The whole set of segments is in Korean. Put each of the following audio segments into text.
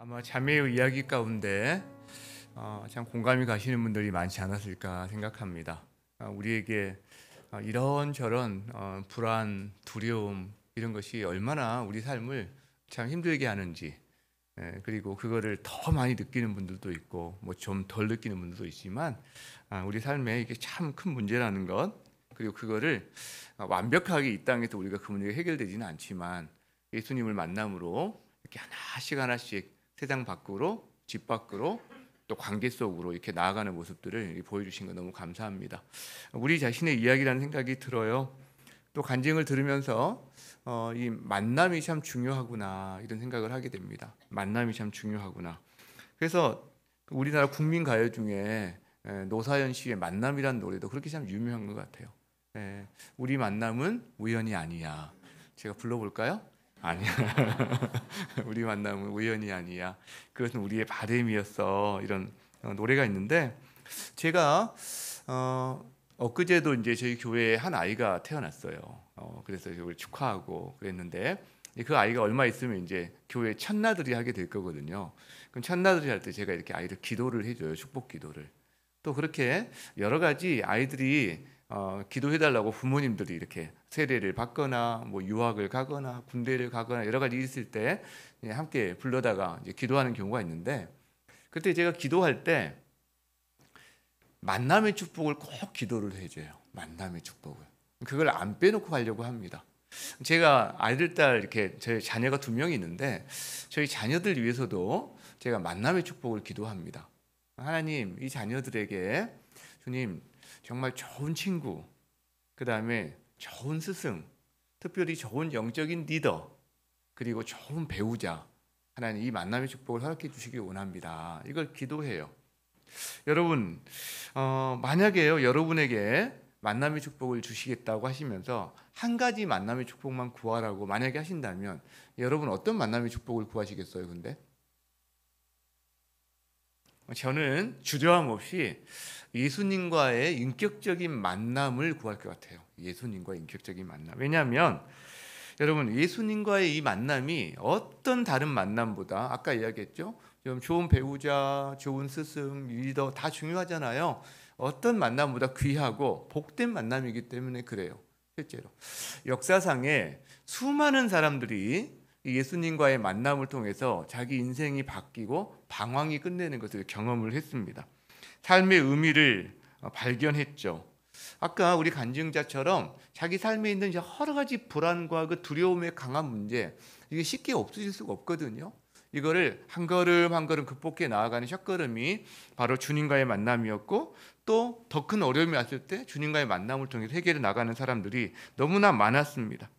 아마 자매의 이야기 가운데 참 공감이 가시는 분들이 많지 않았을까 생각합니다. 우리에게 이런저런 불안, 두려움 이런 것이 얼마나 우리 삶을 참 힘들게 하는지, 그리고 그거를 더 많이 느끼는 분들도 있고 뭐 좀 덜 느끼는 분들도 있지만 우리 삶에 이게 참 큰 문제라는 것, 그리고 그거를 완벽하게 이 땅에서 우리가 그 문제가 해결되지는 않지만 예수님을 만남으로 이렇게 하나씩 세상 밖으로, 집 밖으로, 또 관계 속으로 이렇게 나아가는 모습들을 보여주신 거 너무 감사합니다. 우리 자신의 이야기라는 생각이 들어요. 또 간증을 들으면서 이 만남이 참 중요하구나 이런 생각을 하게 됩니다. 만남이 참 중요하구나. 그래서 우리나라 국민 가요 중에 노사연 씨의 만남이라는 노래도 그렇게 참 유명한 것 같아요. 우리 만남은 우연이 아니야. 제가 불러볼까요? 아니야. 우리 만남은 우연이 아니야. 그것은 우리의 바램이었어. 이런 노래가 있는데, 제가 엊그제도 이제 저희 교회에 한 아이가 태어났어요. 그래서 그걸 축하하고 그랬는데, 그 아이가 얼마 있으면 이제 교회 첫나들이 하게 될 거거든요. 그럼 첫나들이 할 때 제가 이렇게 아이를 기도를 해줘요. 축복 기도를. 또 그렇게 여러 가지 아이들이 기도해달라고 부모님들이 이렇게 세례를 받거나 뭐 유학을 가거나 군대를 가거나 여러 가지 있을 때 함께 불러다가 이제 기도하는 경우가 있는데, 그때 제가 기도할 때 만남의 축복을 꼭 기도를 해줘요. 만남의 축복을. 그걸 안 빼놓고 가려고 합니다. 제가 아이들 딸 이렇게 저희 자녀가 2명이 있는데, 저희 자녀들 위해서도 제가 만남의 축복을 기도합니다. 하나님, 이 자녀들에게 주님 정말 좋은 친구, 그 다음에 좋은 스승, 특별히 좋은 영적인 리더, 그리고 좋은 배우자, 하나님 이 만남의 축복을 허락해 주시길 원합니다. 이걸 기도해요. 여러분, 만약에요 여러분에게 만남의 축복을 주시겠다고 하시면서 한 가지 만남의 축복만 구하라고 만약에 하신다면 여러분 어떤 만남의 축복을 구하시겠어요? 근데 저는 주저함 없이 예수님과의 인격적인 만남을 구할 것 같아요. 예수님과의 인격적인 만남. 왜냐하면 여러분, 예수님과의 이 만남이 어떤 다른 만남보다, 아까 이야기했죠, 좀 좋은 배우자, 좋은 스승, 리더 다 중요하잖아요. 어떤 만남보다 귀하고 복된 만남이기 때문에 그래요. 실제로 역사상에 수많은 사람들이 예수님과의 만남을 통해서 자기 인생이 바뀌고 방황이 끝내는 것을 경험을 했습니다. 삶의 의미를 발견했죠. 아까 우리 간증자처럼 자기 삶에 있는 여러 가지 불안과 그 두려움의 강한 문제, 이게 쉽게 없어질 수가 없거든요. 이거를 한 걸음 한 걸음 극복해 나아가는 첫걸음이 바로 주님과의 만남이었고, 또 더 큰 어려움이 왔을 때 주님과의 만남을 통해서 해결해 나가는 사람들이 너무나 많았습니다.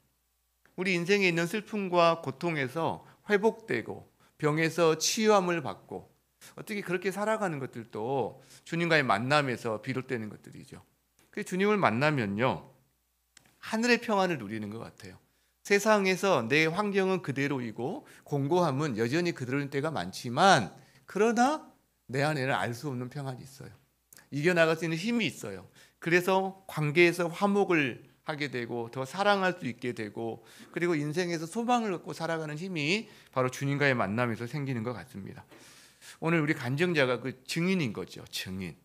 우리 인생에 있는 슬픔과 고통에서 회복되고 병에서 치유함을 받고 어떻게 그렇게 살아가는 것들도 주님과의 만남에서 비롯되는 것들이죠. 그 주님을 만나면요 하늘의 평안을 누리는 것 같아요. 세상에서 내 환경은 그대로이고 공고함은 여전히 그대로인 때가 많지만, 그러나 내 안에는 알 수 없는 평안이 있어요. 이겨나갈 수 있는 힘이 있어요. 그래서 관계에서 화목을 하게 되고 더 사랑할 수 있게 되고, 그리고 인생에서 소망을 갖고 살아가는 힘이 바로 주님과의 만남에서 생기는 것 같습니다. 오늘 우리 간증자가 그 증인인 거죠. 증인.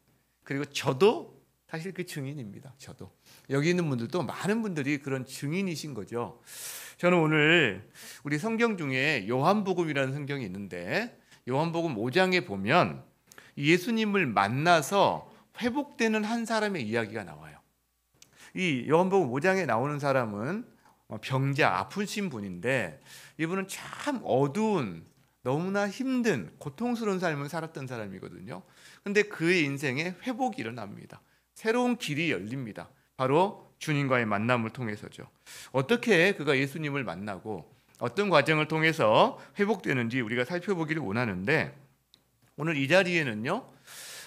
그리고 저도 사실 그 증인입니다. 저도. 여기 있는 분들도 많은 분들이 그런 증인이신 거죠. 저는 오늘 우리 성경 중에 요한복음이라는 성경이 있는데, 요한복음 5장에 보면 예수님을 만나서 회복되는 한 사람의 이야기가 나와요. 이 요한복음 5장에 나오는 사람은 병자, 아프신 분인데, 이분은 참 어두운, 너무나 힘든 고통스러운 삶을 살았던 사람이거든요. 근데 그의 인생에 회복이 일어납니다. 새로운 길이 열립니다. 바로 주님과의 만남을 통해서죠. 어떻게 그가 예수님을 만나고 어떤 과정을 통해서 회복되는지 우리가 살펴보기를 원하는데, 오늘 이 자리에는요,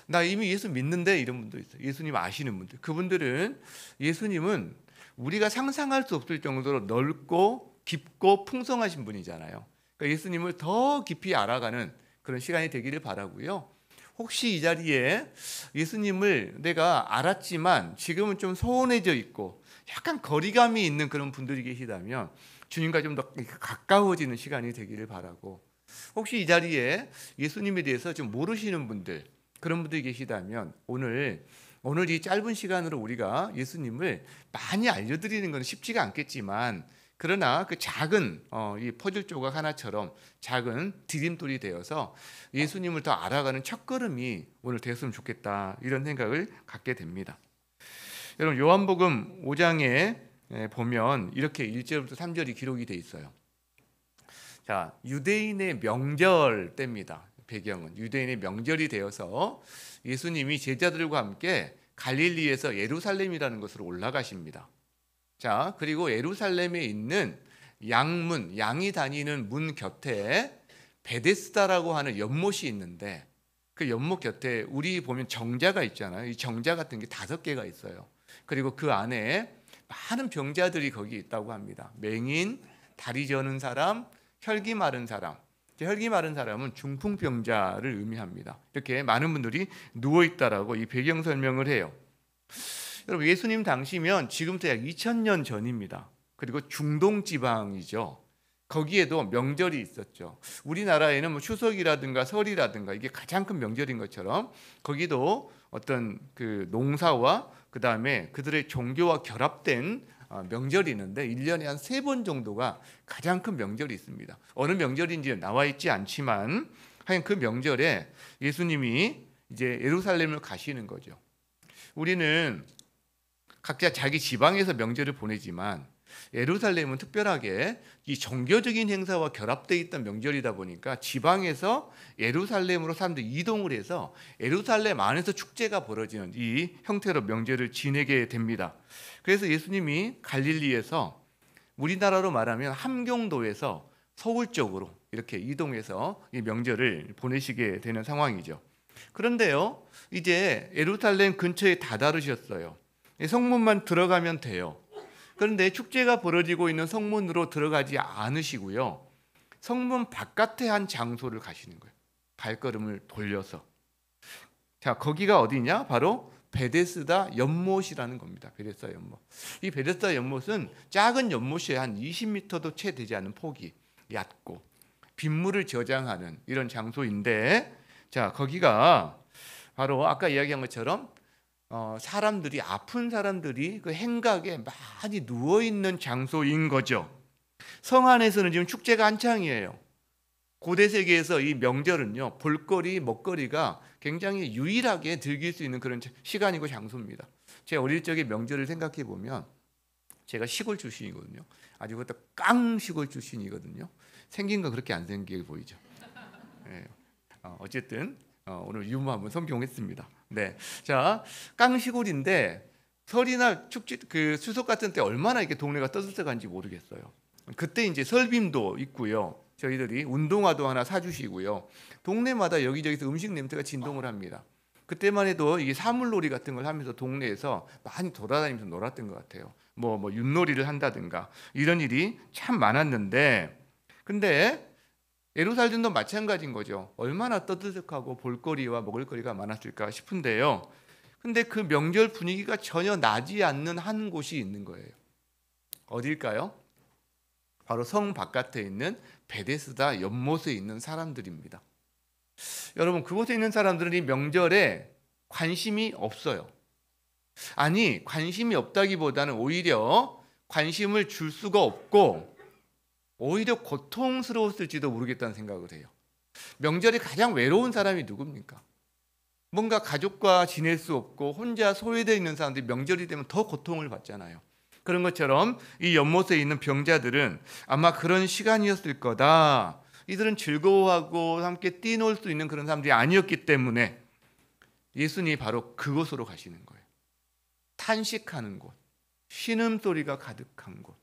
나 이미 예수 믿는데 이런 분도 있어요. 예수님 아시는 분들. 그분들은 예수님은 우리가 상상할 수 없을 정도로 넓고 깊고 풍성하신 분이잖아요. 그러니까 예수님을 더 깊이 알아가는 그런 시간이 되기를 바라고요. 혹시 이 자리에 예수님을 내가 알았지만 지금은 좀 소원해져 있고 약간 거리감이 있는 그런 분들이 계시다면 주님과 좀 더 가까워지는 시간이 되기를 바라고, 혹시 이 자리에 예수님에 대해서 좀 모르시는 분들, 그런 분들이 계시다면 오늘 이 짧은 시간으로 우리가 예수님을 많이 알려드리는 건 쉽지가 않겠지만, 그러나 그 작은 이 퍼즐 조각 하나처럼 작은 디딤돌이 되어서 예수님을 더 알아가는 첫걸음이 오늘 됐으면 좋겠다, 이런 생각을 갖게 됩니다. 여러분, 요한복음 5장에 보면 이렇게 1절부터 3절이 기록이 돼 있어요. 자, 유대인의 명절 때입니다. 배경은 유대인의 명절이 되어서 예수님이 제자들과 함께 갈릴리에서 예루살렘이라는 곳으로 올라가십니다. 자, 그리고 예루살렘에 있는 양문, 양이 다니는 문 곁에 베데스다라고 하는 연못이 있는데, 그 연못 곁에 우리 보면 정자가 있잖아요. 이 정자 같은 게 5개가 있어요. 그리고 그 안에 많은 병자들이 거기 있다고 합니다. 맹인, 다리 저는 사람, 혈기 마른 사람. 혈기 마른 사람은 중풍병자를 의미합니다. 이렇게 많은 분들이 누워 있다라고 이 배경 설명을 해요. 여러분, 예수님 당시면 지금부터 약 2000년 전입니다. 그리고 중동 지방이죠. 거기에도 명절이 있었죠. 우리나라에는 뭐 추석이라든가 설이라든가 이게 가장 큰 명절인 것처럼 거기도 어떤 그 농사와 그 다음에 그들의 종교와 결합된 명절이 있는데 1년에 한 3번 정도가 가장 큰 명절이 있습니다. 어느 명절인지 나와 있지 않지만 하여간 그 명절에 예수님이 이제 예루살렘을 가시는 거죠. 우리는 각자 자기 지방에서 명절을 보내지만 예루살렘은 특별하게 이 종교적인 행사와 결합되어 있던 명절이다 보니까 지방에서 예루살렘으로 사람들이 이동을 해서 예루살렘 안에서 축제가 벌어지는 이 형태로 명절을 지내게 됩니다. 그래서 예수님이 갈릴리에서, 우리나라로 말하면 함경도에서 서울 쪽으로 이렇게 이동해서 이 명절을 보내시게 되는 상황이죠. 그런데요, 이제 예루살렘 근처에 다다르셨어요. 성문만 들어가면 돼요. 그런데 축제가 벌어지고 있는 성문으로 들어가지 않으시고요, 성문 바깥의 한 장소를 가시는 거예요. 발걸음을 돌려서. 자, 거기가 어디냐? 바로 베데스다 연못이라는 겁니다. 베데스다 연못. 이 베데스다 연못은 작은 연못이 한 20m도 채 되지 않는 폭이 얕고 빗물을 저장하는 이런 장소인데, 자, 거기가 바로 아까 이야기한 것처럼 사람들이, 아픈 사람들이 그 행각에 많이 누워 있는 장소인 거죠. 성 안에서는 지금 축제가 한창이에요. 고대 세계에서 이 명절은요, 볼거리, 먹거리가 굉장히 유일하게 즐길 수 있는 그런 시간이고 장소입니다. 제 어릴 적의 명절을 생각해 보면, 제가 시골 출신이거든요. 아주 그것도 깡 시골 출신이거든요. 생긴 거 그렇게 안 생기게 보이죠. 네. 어쨌든 오늘 유머 한번 성공했습니다. 네, 자, 깡시골인데 설이나 축제, 그 추석 같은 때 얼마나 이렇게 동네가 떠들썩한지 모르겠어요. 그때 이제 설빔도 있고요. 저희들이 운동화도 하나 사주시고요. 동네마다 여기저기서 음식 냄새가 진동을 합니다. 그때만 해도 이게 사물놀이 같은 걸 하면서 동네에서 많이 돌아다니면서 놀았던 것 같아요. 뭐 윷놀이를 한다든가 이런 일이 참 많았는데, 근데 예루살렘도 마찬가지인 거죠. 얼마나 떠들썩하고 볼거리와 먹을거리가 많았을까 싶은데요. 근데 그 명절 분위기가 전혀 나지 않는 한 곳이 있는 거예요. 어딜까요? 바로 성 바깥에 있는 베데스다 연못에 있는 사람들입니다. 여러분, 그곳에 있는 사람들은 이 명절에 관심이 없어요. 아니, 관심이 없다기보다는 오히려 관심을 줄 수가 없고 오히려 고통스러웠을지도 모르겠다는 생각을 해요. 명절에 가장 외로운 사람이 누굽니까? 뭔가 가족과 지낼 수 없고 혼자 소외되어 있는 사람들이 명절이 되면 더 고통을 받잖아요. 그런 것처럼 이 연못에 있는 병자들은 아마 그런 시간이었을 거다. 이들은 즐거워하고 함께 뛰놀 수 있는 그런 사람들이 아니었기 때문에 예수님이 바로 그곳으로 가시는 거예요. 탄식하는 곳, 신음소리가 가득한 곳,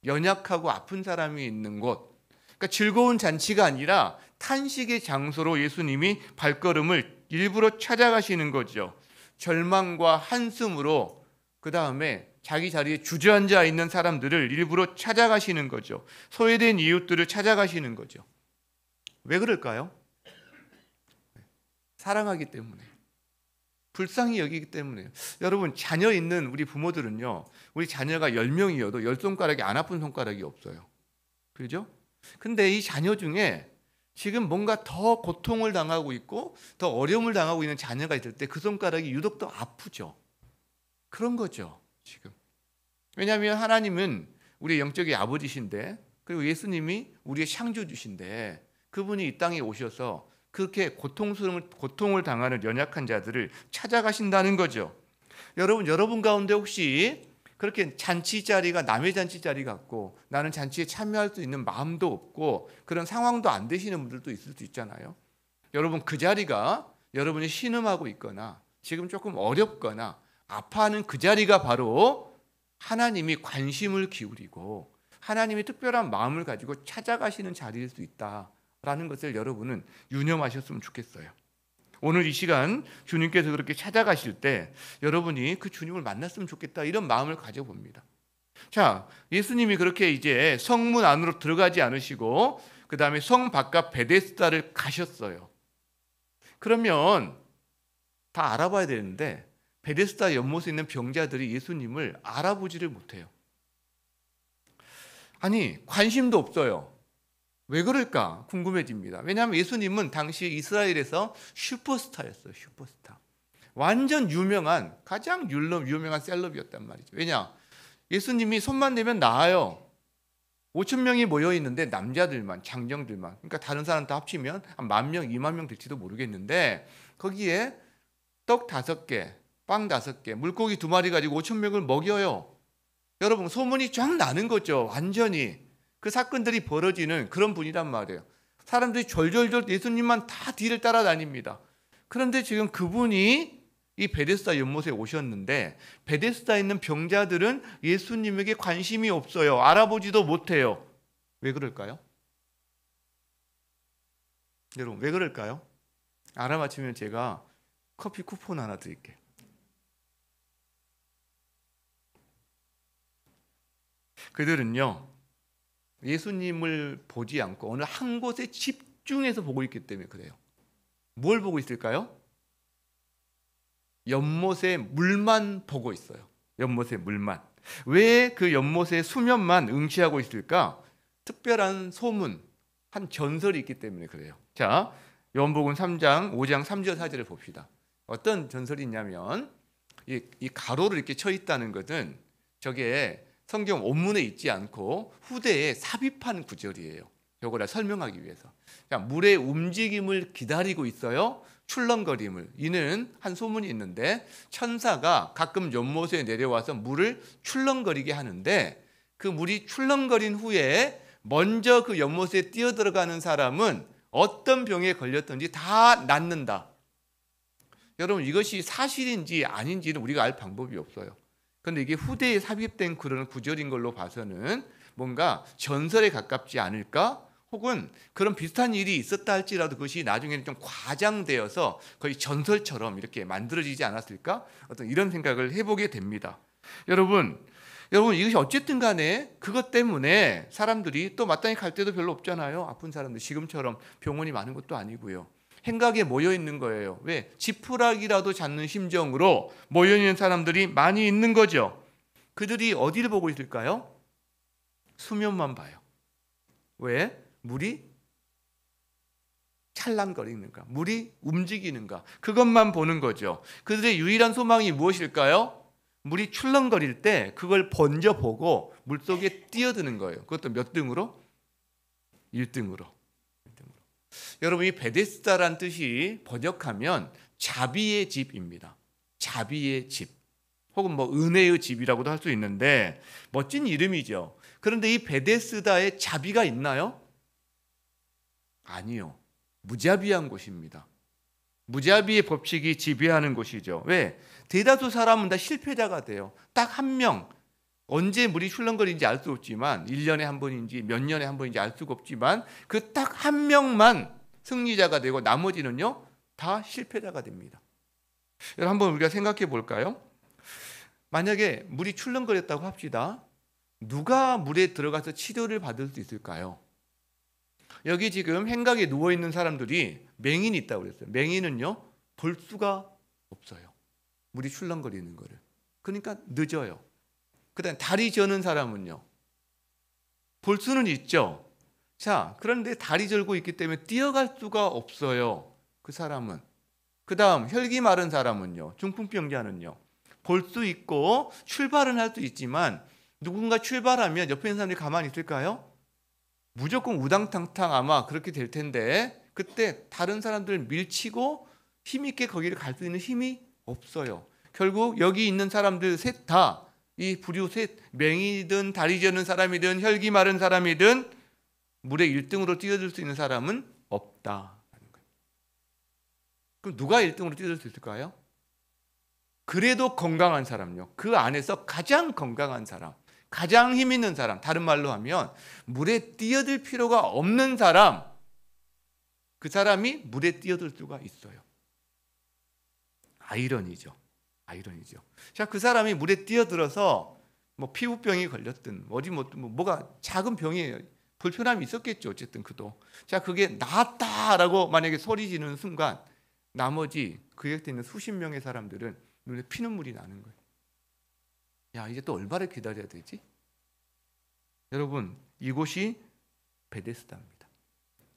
연약하고 아픈 사람이 있는 곳, 그러니까 즐거운 잔치가 아니라 탄식의 장소로 예수님이 발걸음을 일부러 찾아가시는 거죠. 절망과 한숨으로 그 다음에 자기 자리에 주저앉아 있는 사람들을 일부러 찾아가시는 거죠. 소외된 이웃들을 찾아가시는 거죠. 왜 그럴까요? 사랑하기 때문에, 불쌍히 여기기 때문에. 여러분, 자녀 있는 우리 부모들은요, 우리 자녀가 10명이어도 10손가락이 안 아픈 손가락이 없어요. 그렇죠? 근데 이 자녀 중에 지금 뭔가 더 고통을 당하고 있고 더 어려움을 당하고 있는 자녀가 있을 때 그 손가락이 유독 더 아프죠. 그런 거죠, 지금. 왜냐하면 하나님은 우리의 영적인 아버지신데, 그리고 예수님이 우리의 창조주신데, 그분이 이 땅에 오셔서 그렇게 고통을 당하는 연약한 자들을 찾아가신다는 거죠. 여러분 가운데 혹시 그렇게 잔치 자리가 남의 잔치 자리 같고 나는 잔치에 참여할 수 있는 마음도 없고 그런 상황도 안 되시는 분들도 있을 수 있잖아요. 여러분 그 자리가 여러분이 신음하고 있거나 지금 조금 어렵거나 아파하는 그 자리가 바로 하나님이 관심을 기울이고 하나님이 특별한 마음을 가지고 찾아가시는 자리일 수 있다라는 것을 여러분은 유념하셨으면 좋겠어요. 오늘 이 시간 주님께서 그렇게 찾아가실 때 여러분이 그 주님을 만났으면 좋겠다 이런 마음을 가져봅니다. 자, 예수님이 그렇게 이제 성문 안으로 들어가지 않으시고 그 다음에 성 바깥 베데스다를 가셨어요. 그러면 다 알아봐야 되는데 베데스다 연못에 있는 병자들이 예수님을 알아보지를 못해요. 아니 관심도 없어요. 왜 그럴까 궁금해집니다. 왜냐하면 예수님은 당시 이스라엘에서 슈퍼스타였어요. 슈퍼스타. 완전 유명한 가장 유명한 셀럽이었단 말이죠. 왜냐? 예수님이 손만 대면 나아요. 5천 명이 모여 있는데 남자들만, 장정들만. 그러니까 다른 사람 다 합치면 한 10,000명, 20,000명 될지도 모르겠는데 거기에 떡 5개, 빵 5개, 물고기 2마리 가지고 5천 명을 먹여요. 여러분 소문이 쫙 나는 거죠. 완전히. 그 사건들이 벌어지는 그런 분이란 말이에요. 사람들이 졸졸졸 예수님만 다 뒤를 따라다닙니다. 그런데 지금 그분이 이 베데스다 연못에 오셨는데 베데스다에 있는 병자들은 예수님에게 관심이 없어요. 알아보지도 못해요. 왜 그럴까요? 여러분 왜 그럴까요? 알아맞히면 제가 커피 쿠폰 하나 드릴게요. 그들은요 예수님을 보지 않고 어느 한 곳에 집중해서 보고 있기 때문에 그래요. 뭘 보고 있을까요? 연못의 물만 보고 있어요. 연못의 물만. 왜 그 연못의 수면만 응시하고 있을까? 특별한 소문, 한 전설이 있기 때문에 그래요. 자, 요한복음 3장 5장 3절 4절을 봅시다. 어떤 전설이 있냐면 이 가로를 이렇게 쳐 있다는 것은 저게 성경 원문에 있지 않고 후대에 삽입한 구절이에요. 이걸 설명하기 위해서. 물의 움직임을 기다리고 있어요. 출렁거림을. 이는 한 소문이 있는데 천사가 가끔 연못에 내려와서 물을 출렁거리게 하는데 그 물이 출렁거린 후에 먼저 그 연못에 뛰어들어가는 사람은 어떤 병에 걸렸든지 다 낫는다. 여러분 이것이 사실인지 아닌지는 우리가 알 방법이 없어요. 그런데 이게 후대에 삽입된 그런 구절인 걸로 봐서는 뭔가 전설에 가깝지 않을까? 혹은 그런 비슷한 일이 있었다 할지라도 그것이 나중에는 좀 과장되어서 거의 전설처럼 이렇게 만들어지지 않았을까? 어떤 이런 생각을 해보게 됩니다. 여러분 이것이 어쨌든 간에 그것 때문에 사람들이 또 마땅히 갈 데도 별로 없잖아요. 아픈 사람들 지금처럼 병원이 많은 것도 아니고요. 행각에 모여 있는 거예요. 왜? 지푸라기라도 잡는 심정으로 모여 있는 사람들이 많이 있는 거죠. 그들이 어디를 보고 있을까요? 수면만 봐요. 왜? 물이 찰랑거리는가? 물이 움직이는가? 그것만 보는 거죠. 그들의 유일한 소망이 무엇일까요? 물이 출렁거릴 때 그걸 번져 보고 물속에 뛰어드는 거예요. 그것도 몇 등으로? 1등으로. 여러분 이 베데스다란 뜻이 번역하면 자비의 집입니다. 자비의 집 혹은 뭐 은혜의 집이라고도 할 수 있는데 멋진 이름이죠. 그런데 이 베데스다에 자비가 있나요? 아니요. 무자비한 곳입니다. 무자비의 법칙이 지배하는 곳이죠. 왜? 대다수 사람은 다 실패자가 돼요. 딱 한 명. 언제 물이 출렁거리는지 알 수 없지만 1년에 한 번인지 몇 년에 한 번인지 알 수가 없지만 그 딱 한 명만 승리자가 되고 나머지는요 다 실패자가 됩니다. 여러분 한번 우리가 생각해 볼까요? 만약에 물이 출렁거렸다고 합시다. 누가 물에 들어가서 치료를 받을 수 있을까요? 여기 지금 행각에 누워있는 사람들이 맹인이 있다고 그랬어요. 맹인은요 볼 수가 없어요. 물이 출렁거리는 거를. 그러니까 늦어요. 그다음 다리 저는 사람은요 볼 수는 있죠. 자, 그런데 다리 절고 있기 때문에 뛰어갈 수가 없어요. 그 사람은. 그 다음 혈기 마른 사람은요, 중풍병자는요, 볼 수 있고 출발은 할 수 있지만 누군가 출발하면 옆에 있는 사람들이 가만히 있을까요? 무조건 우당탕탕 아마 그렇게 될 텐데 그때 다른 사람들을 밀치고 힘있게 거기를 갈 수 있는 힘이 없어요. 결국 여기 있는 사람들 셋 다, 이 부류 셋, 맹이든 다리 저는 사람이든 혈기 마른 사람이든 물에 1등으로 뛰어들 수 있는 사람은 없다. 그럼 누가 1등으로 뛰어들 수 있을까요? 그래도 건강한 사람요. 그 안에서 가장 건강한 사람, 가장 힘 있는 사람, 다른 말로 하면 물에 뛰어들 필요가 없는 사람, 그 사람이 물에 뛰어들 수가 있어요. 아이러니죠. 자, 그 사람이 물에 뛰어들어서 뭐 피부병이 걸렸든 어디 뭐가 작은 병이에요. 불편함이 있었겠죠. 어쨌든 그도. 자, 그게 나았다라고 만약에 소리 지르는 순간 나머지 그 곁에 있는 수십 명의 사람들은 눈에 피눈물이 나는 거예요. 야, 이제 또 얼마를 기다려야 되지? 여러분, 이곳이 베데스다입니다.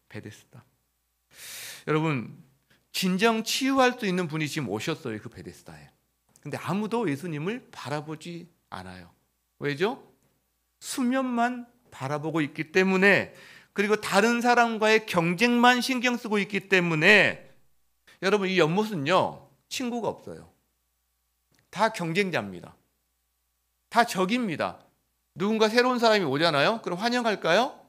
베데스다. 여러분, 진정 치유할 수 있는 분이 지금 오셨어요. 그 베데스다에. 근데 아무도 예수님을 바라보지 않아요. 왜죠? 수면만 바라보고 있기 때문에, 그리고 다른 사람과의 경쟁만 신경 쓰고 있기 때문에, 여러분, 이 연못은요, 친구가 없어요. 다 경쟁자입니다. 다 적입니다. 누군가 새로운 사람이 오잖아요? 그럼 환영할까요?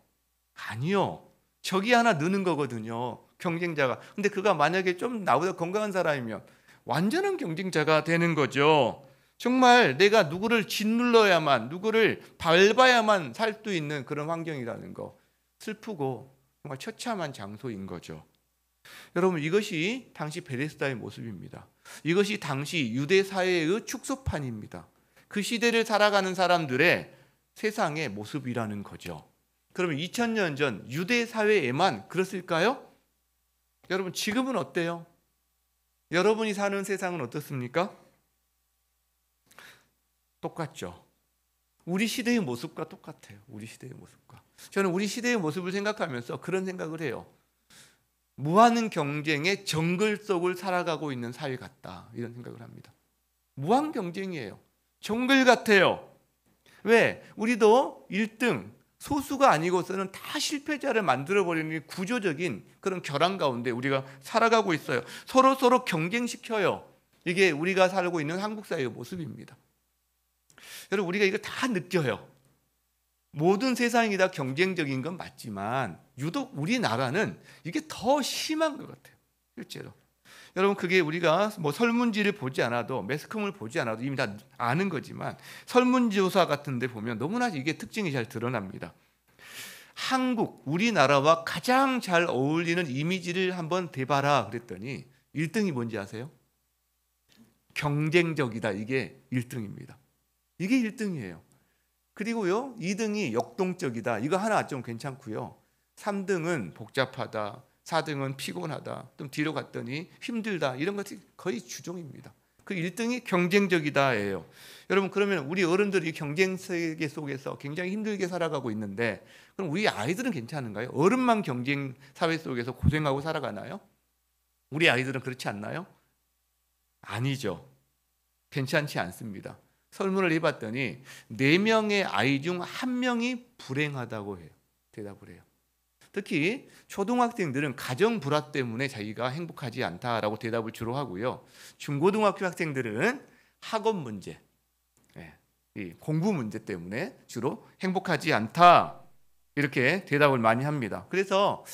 아니요. 적이 하나 느는 거거든요. 경쟁자가. 근데 그가 만약에 좀 나보다 건강한 사람이면 완전한 경쟁자가 되는 거죠. 정말 내가 누구를 짓눌러야만, 누구를 밟아야만 살 수 있는 그런 환경이라는 거. 슬프고 정말 처참한 장소인 거죠. 여러분, 이것이 당시 베데스다의 모습입니다. 이것이 당시 유대 사회의 축소판입니다. 그 시대를 살아가는 사람들의 세상의 모습이라는 거죠. 그러면 2000년 전 유대 사회에만 그랬을까요? 여러분, 지금은 어때요? 여러분이 사는 세상은 어떻습니까? 똑같죠. 우리 시대의 모습과 똑같아요. 우리 시대의 모습과. 저는 우리 시대의 모습을 생각하면서 그런 생각을 해요. 무한 경쟁의 정글 속을 살아가고 있는 사회 같다, 이런 생각을 합니다. 무한 경쟁이에요. 정글 같아요. 왜? 우리도 1등, 소수가 아니고서는 다 실패자를 만들어버리는 구조적인 그런 결함 가운데 우리가 살아가고 있어요. 서로 경쟁시켜요. 이게 우리가 살고 있는 한국 사회의 모습입니다. 여러분, 우리가 이거 다 느껴요. 모든 세상이 다 경쟁적인 건 맞지만 유독 우리나라는 이게 더 심한 것 같아요. 실제로. 여러분, 그게 우리가 뭐 설문지를 보지 않아도, 매스컴을 보지 않아도 이미 다 아는 거지만 설문조사 같은 데 보면 너무나 이게 특징이 잘 드러납니다. 한국, 우리나라와 가장 잘 어울리는 이미지를 한번 대봐라 그랬더니 1등이 뭔지 아세요? 경쟁적이다. 이게 1등입니다. 이게 1등이에요. 그리고요, 2등이 역동적이다. 이거 하나 좀 괜찮고요. 3등은 복잡하다. 4등은 피곤하다. 좀 뒤로 갔더니 힘들다. 이런 것이 거의 주종입니다. 그 1등이 경쟁적이다예요. 여러분, 그러면 우리 어른들이 경쟁 세계 속에서 굉장히 힘들게 살아가고 있는데, 그럼 우리 아이들은 괜찮은가요? 어른만 경쟁 사회 속에서 고생하고 살아가나요? 우리 아이들은 그렇지 않나요? 아니죠. 괜찮지 않습니다. 설문을 해봤더니 4명의 아이 중 1명이 불행하다고 해요. 대답을 해요. 특히 초등학생들은 가정 불화 때문에 자기가 행복하지 않다라고 대답을 주로 하고요. 중고등학교 학생들은 학업 문제, 이 공부 문제 때문에 주로 행복하지 않다, 이렇게 대답을 많이 합니다. 그래서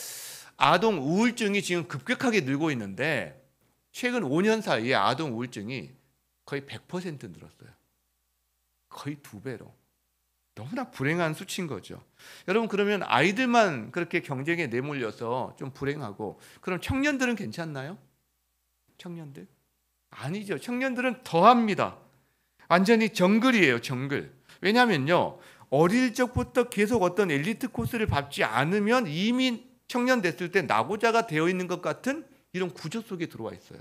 아동 우울증이 지금 급격하게 늘고 있는데 최근 5년 사이에 아동 우울증이 거의 100% 늘었어요. 거의 2배로. 너무나 불행한 수치인 거죠. 여러분, 그러면 아이들만 그렇게 경쟁에 내몰려서 좀 불행하고, 그럼 청년들은 괜찮나요? 청년들? 아니죠. 청년들은 더합니다. 완전히 정글이에요. 정글. 왜냐하면요, 어릴 적부터 계속 어떤 엘리트 코스를 밟지 않으면 이미 청년 됐을 때 낙오자가 되어 있는 것 같은 이런 구조 속에 들어와 있어요.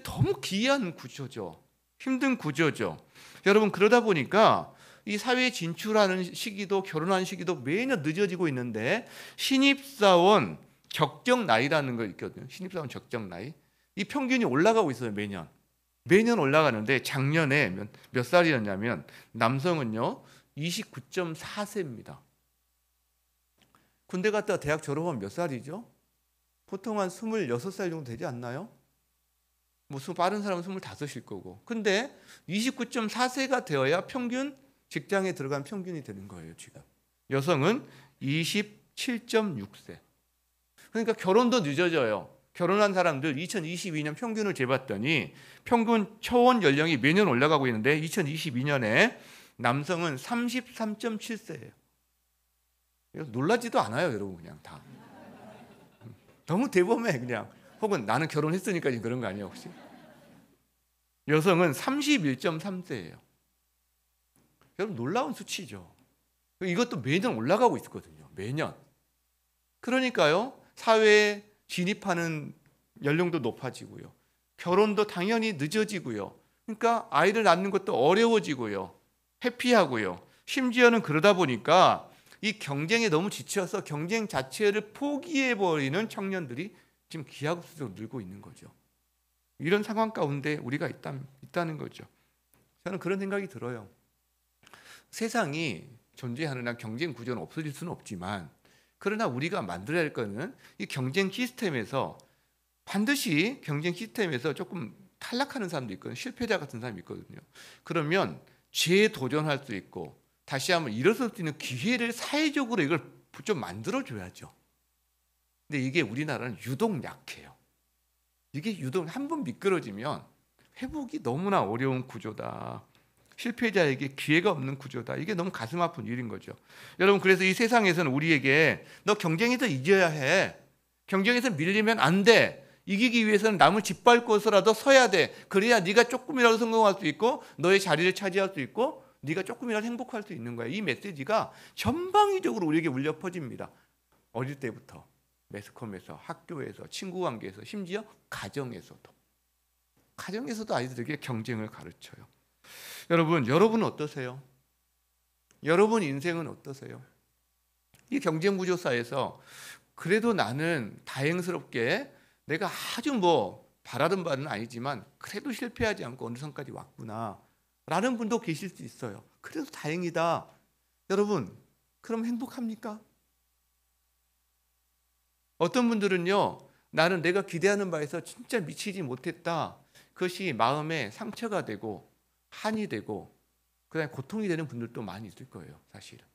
너무 기이한 구조죠. 힘든 구조죠. 여러분, 그러다 보니까 이 사회에 진출하는 시기도 결혼하는 시기도 매년 늦어지고 있는데 신입사원 적정 나이라는 거 있거든요. 신입사원 적정 나이. 이 평균이 올라가고 있어요. 매년 올라가는데 작년에 몇 살이었냐면 남성은요 29.4세입니다. 군대 갔다가 대학 졸업하면 몇 살이죠? 보통 한 26살 정도 되지 않나요? 뭐 빠른 사람은 25일 거고. 근데 29.4세가 되어야 평균 직장에 들어간 평균이 되는 거예요, 지금. 여성은 27.6세. 그러니까 결혼도 늦어져요. 결혼한 사람들 2022년 평균을 재봤더니 평균 초혼 연령이 매년 올라가고 있는데 2022년에 남성은 33.7세예요. 놀라지도 않아요, 여러분. 그냥 다 너무 대범해. 그냥 혹은 나는 결혼했으니까 그런 거 아니에요, 혹시? 여성은 31.3세예요. 여러분 놀라운 수치죠. 이것도 매년 올라가고 있거든요. 매년. 그러니까요, 사회에 진입하는 연령도 높아지고요. 결혼도 당연히 늦어지고요. 그러니까 아이를 낳는 것도 어려워지고요. 회피하고요. 심지어는 그러다 보니까 이 경쟁에 너무 지쳐서 경쟁 자체를 포기해버리는 청년들이 지금 기하급수적으로 늘고 있는 거죠. 이런 상황 가운데 우리가 있다는 거죠. 저는 그런 생각이 들어요. 세상이 존재하는 한 경쟁 구조는 없어질 수는 없지만 그러나 우리가 만들어야 할 거는 이 경쟁 시스템에서 반드시 경쟁 시스템에서 조금 탈락하는 사람도 있거든요. 실패자 같은 사람이 있거든요. 그러면 재도전할 수 있고 다시 한번 일어설 수 있는 기회를 사회적으로 이걸 좀 만들어줘야죠. 근데 이게 우리나라는 유독 약해요. 이게 유독 한번 미끄러지면 회복이 너무나 어려운 구조다. 실패자에게 기회가 없는 구조다. 이게 너무 가슴 아픈 일인 거죠. 여러분, 그래서 이 세상에서는 우리에게 너 경쟁에서 이겨야 해. 경쟁에서 밀리면 안 돼. 이기기 위해서는 남을 짓밟고서라도 서야 돼. 그래야 네가 조금이라도 성공할 수 있고 너의 자리를 차지할 수 있고 네가 조금이라도 행복할 수 있는 거야. 이 메시지가 전방위적으로 우리에게 울려 퍼집니다. 어릴 때부터 매스컴에서, 학교에서, 친구 관계에서, 심지어 가정에서도 아이들에게 경쟁을 가르쳐요. 여러분은 어떠세요? 여러분 인생은 어떠세요? 이 경쟁 구조 사이에서 그래도 나는 다행스럽게 내가 아주 바라던 바는 아니지만 그래도 실패하지 않고 어느 선까지 왔구나 라는 분도 계실 수 있어요. 그래도 다행이다. 여러분, 그럼 행복합니까? 어떤 분들은요, 나는 내가 기대하는 바에서 진짜 미치지 못했다. 그것이 마음에 상처가 되고 한이 되고 그다음에 고통이 되는 분들도 많이 있을 거예요, 사실은.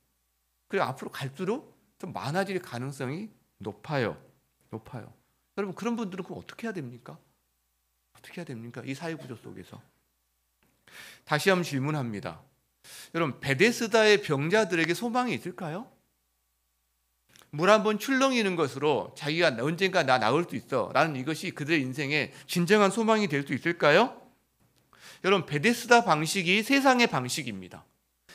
그리고 앞으로 갈수록 좀 많아질 가능성이 높아요. 여러분, 그런 분들은 그럼 어떻게 해야 됩니까? 이 사회 구조 속에서. 다시 한번 질문합니다. 여러분, 베데스다의 병자들에게 소망이 있을까요? 물 한 번 출렁이는 것으로 자기가 언젠가 나 나을 수 있어 라는 이것이 그들의 인생의 진정한 소망이 될 수 있을까요? 여러분, 베데스다 방식이 세상의 방식입니다.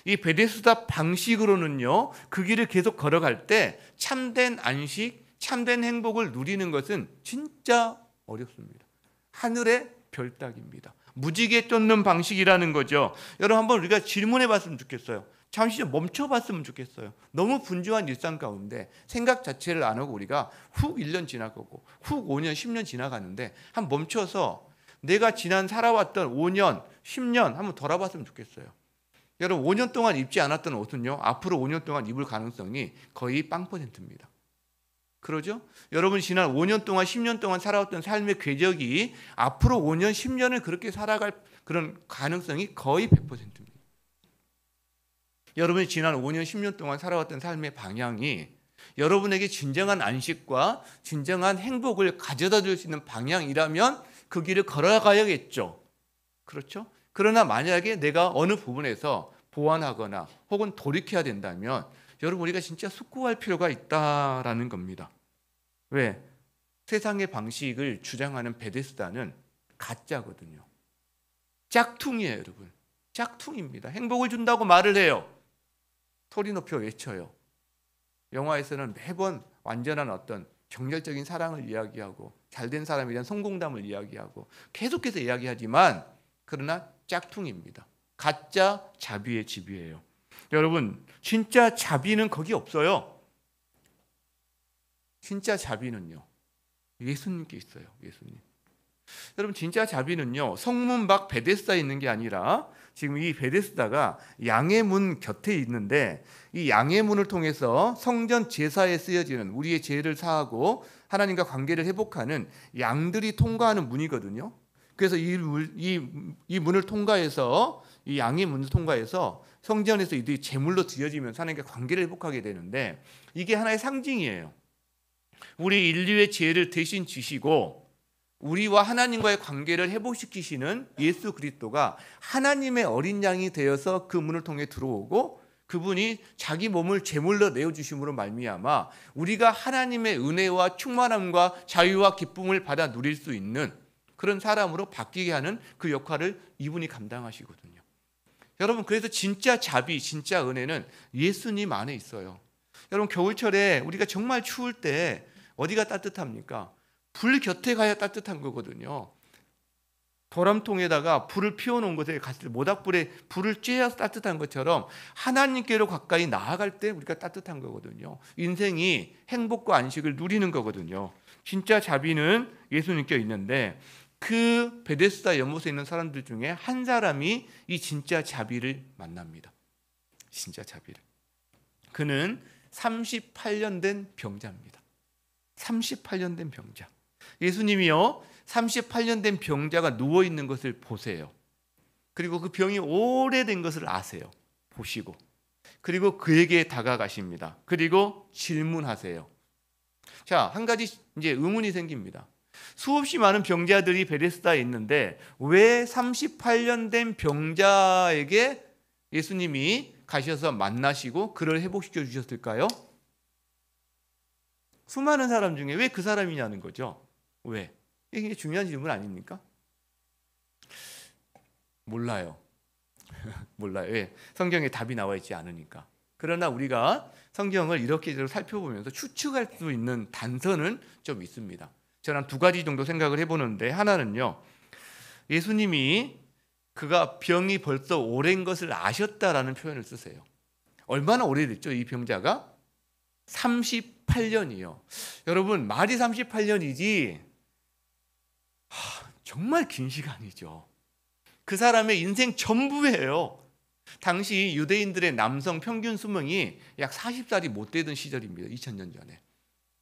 이 베데스다 방식으로는요, 그 길을 계속 걸어갈 때 참된 안식, 참된 행복을 누리는 것은 진짜 어렵습니다. 하늘의 별 따기입니다. 무지개 쫓는 방식이라는 거죠. 여러분, 한번 우리가 질문해 봤으면 좋겠어요. 잠시 좀 멈춰 봤으면 좋겠어요. 너무 분주한 일상 가운데 생각 자체를 안 하고 우리가 훅 1년 지나가고 훅 5년, 10년 지나가는데 한번 멈춰서 내가 지난 살아왔던 5년, 10년 한번 돌아봤으면 좋겠어요. 여러분, 5년 동안 입지 않았던 옷은요, 앞으로 5년 동안 입을 가능성이 거의 0%입니다. 그러죠? 여러분, 지난 5년 동안, 10년 동안 살아왔던 삶의 궤적이 앞으로 5년, 10년을 그렇게 살아갈 그런 가능성이 거의 100%입니다. 여러분이 지난 5년, 10년 동안 살아왔던 삶의 방향이 여러분에게 진정한 안식과 진정한 행복을 가져다 줄 수 있는 방향이라면 그 길을 걸어가야겠죠. 그렇죠? 그러나 만약에 내가 어느 부분에서 보완하거나 혹은 돌이켜야 된다면 여러분, 우리가 진짜 숙고할 필요가 있다라는 겁니다. 왜? 세상의 방식을 주장하는 베데스다는 가짜거든요. 짝퉁이에요, 여러분. 짝퉁입니다. 행복을 준다고 말을 해요. 소리 높여 외쳐요. 영화에서는 매번 완전한 어떤 정열적인 사랑을 이야기하고 잘된 사람에 대한 성공담을 이야기하고 계속해서 이야기하지만 그러나 짝퉁입니다. 가짜 자비의 집이에요. 여러분, 진짜 자비는 거기 없어요. 진짜 자비는요, 예수님께 있어요. 예수님. 여러분, 진짜 자비는요, 성문 밖 베데스다에 있는 게 아니라 지금 이 베데스다가 양의 문 곁에 있는데, 이 양의 문을 통해서 성전 제사에 쓰여지는, 우리의 죄를 사하고 하나님과 관계를 회복하는 양들이 통과하는 문이거든요. 그래서 이 문을 통과해서, 이 양의 문을 통과해서 성전에서 이들이 제물로 드려지면서 하나님과 관계를 회복하게 되는데, 이게 하나의 상징이에요. 우리 인류의 죄를 대신 지시고 우리와 하나님과의 관계를 회복시키시는 예수 그리스도가 하나님의 어린 양이 되어서 그 문을 통해 들어오고, 그분이 자기 몸을 제물로 내어주심으로 말미암아 우리가 하나님의 은혜와 충만함과 자유와 기쁨을 받아 누릴 수 있는 그런 사람으로 바뀌게 하는 그 역할을 이분이 감당하시거든요. 여러분, 그래서 진짜 자비, 진짜 은혜는 예수님 안에 있어요. 여러분, 겨울철에 우리가 정말 추울 때 어디가 따뜻합니까? 불 곁에 가야 따뜻한 거거든요. 도람통에다가 불을 피워놓은 곳에 갔을 때 모닥불에 불을 쬐어서 따뜻한 것처럼 하나님께로 가까이 나아갈 때 우리가 따뜻한 거거든요. 인생이 행복과 안식을 누리는 거거든요. 진짜 자비는 예수님께 있는데, 그 베데스다 연못에 있는 사람들 중에 한 사람이 이 진짜 자비를 만납니다. 진짜 자비를. 그는 38년 된 병자입니다. 38년 된 병자. 예수님이요, 38년 된 병자가 누워있는 것을 보세요. 그리고 그 병이 오래된 것을 아세요. 보시고. 그리고 그에게 다가가십니다. 그리고 질문하세요. 자, 한 가지 이제 의문이 생깁니다. 수없이 많은 병자들이 베데스다에 있는데 왜 38년 된 병자에게 예수님이 가셔서 만나시고 그를 회복시켜 주셨을까요? 수많은 사람 중에 왜 그 사람이냐는 거죠. 왜? 이게 중요한 질문 아닙니까? 몰라요. 몰라요. 왜? 성경에 답이 나와 있지 않으니까. 그러나 우리가 성경을 이렇게 살펴보면서 추측할 수 있는 단서는 좀 있습니다. 저는 한 두 가지 정도 생각을 해보는데, 하나는요, 예수님이 그가 병이 벌써 오랜 것을 아셨다라는 표현을 쓰세요. 얼마나 오래됐죠, 이 병자가? 38년이요. 여러분, 말이 38년이지 정말 긴 시간이죠. 그 사람의 인생 전부예요. 당시 유대인들의 남성 평균 수명이 약 40살이 못 되던 시절입니다. 2000년 전에.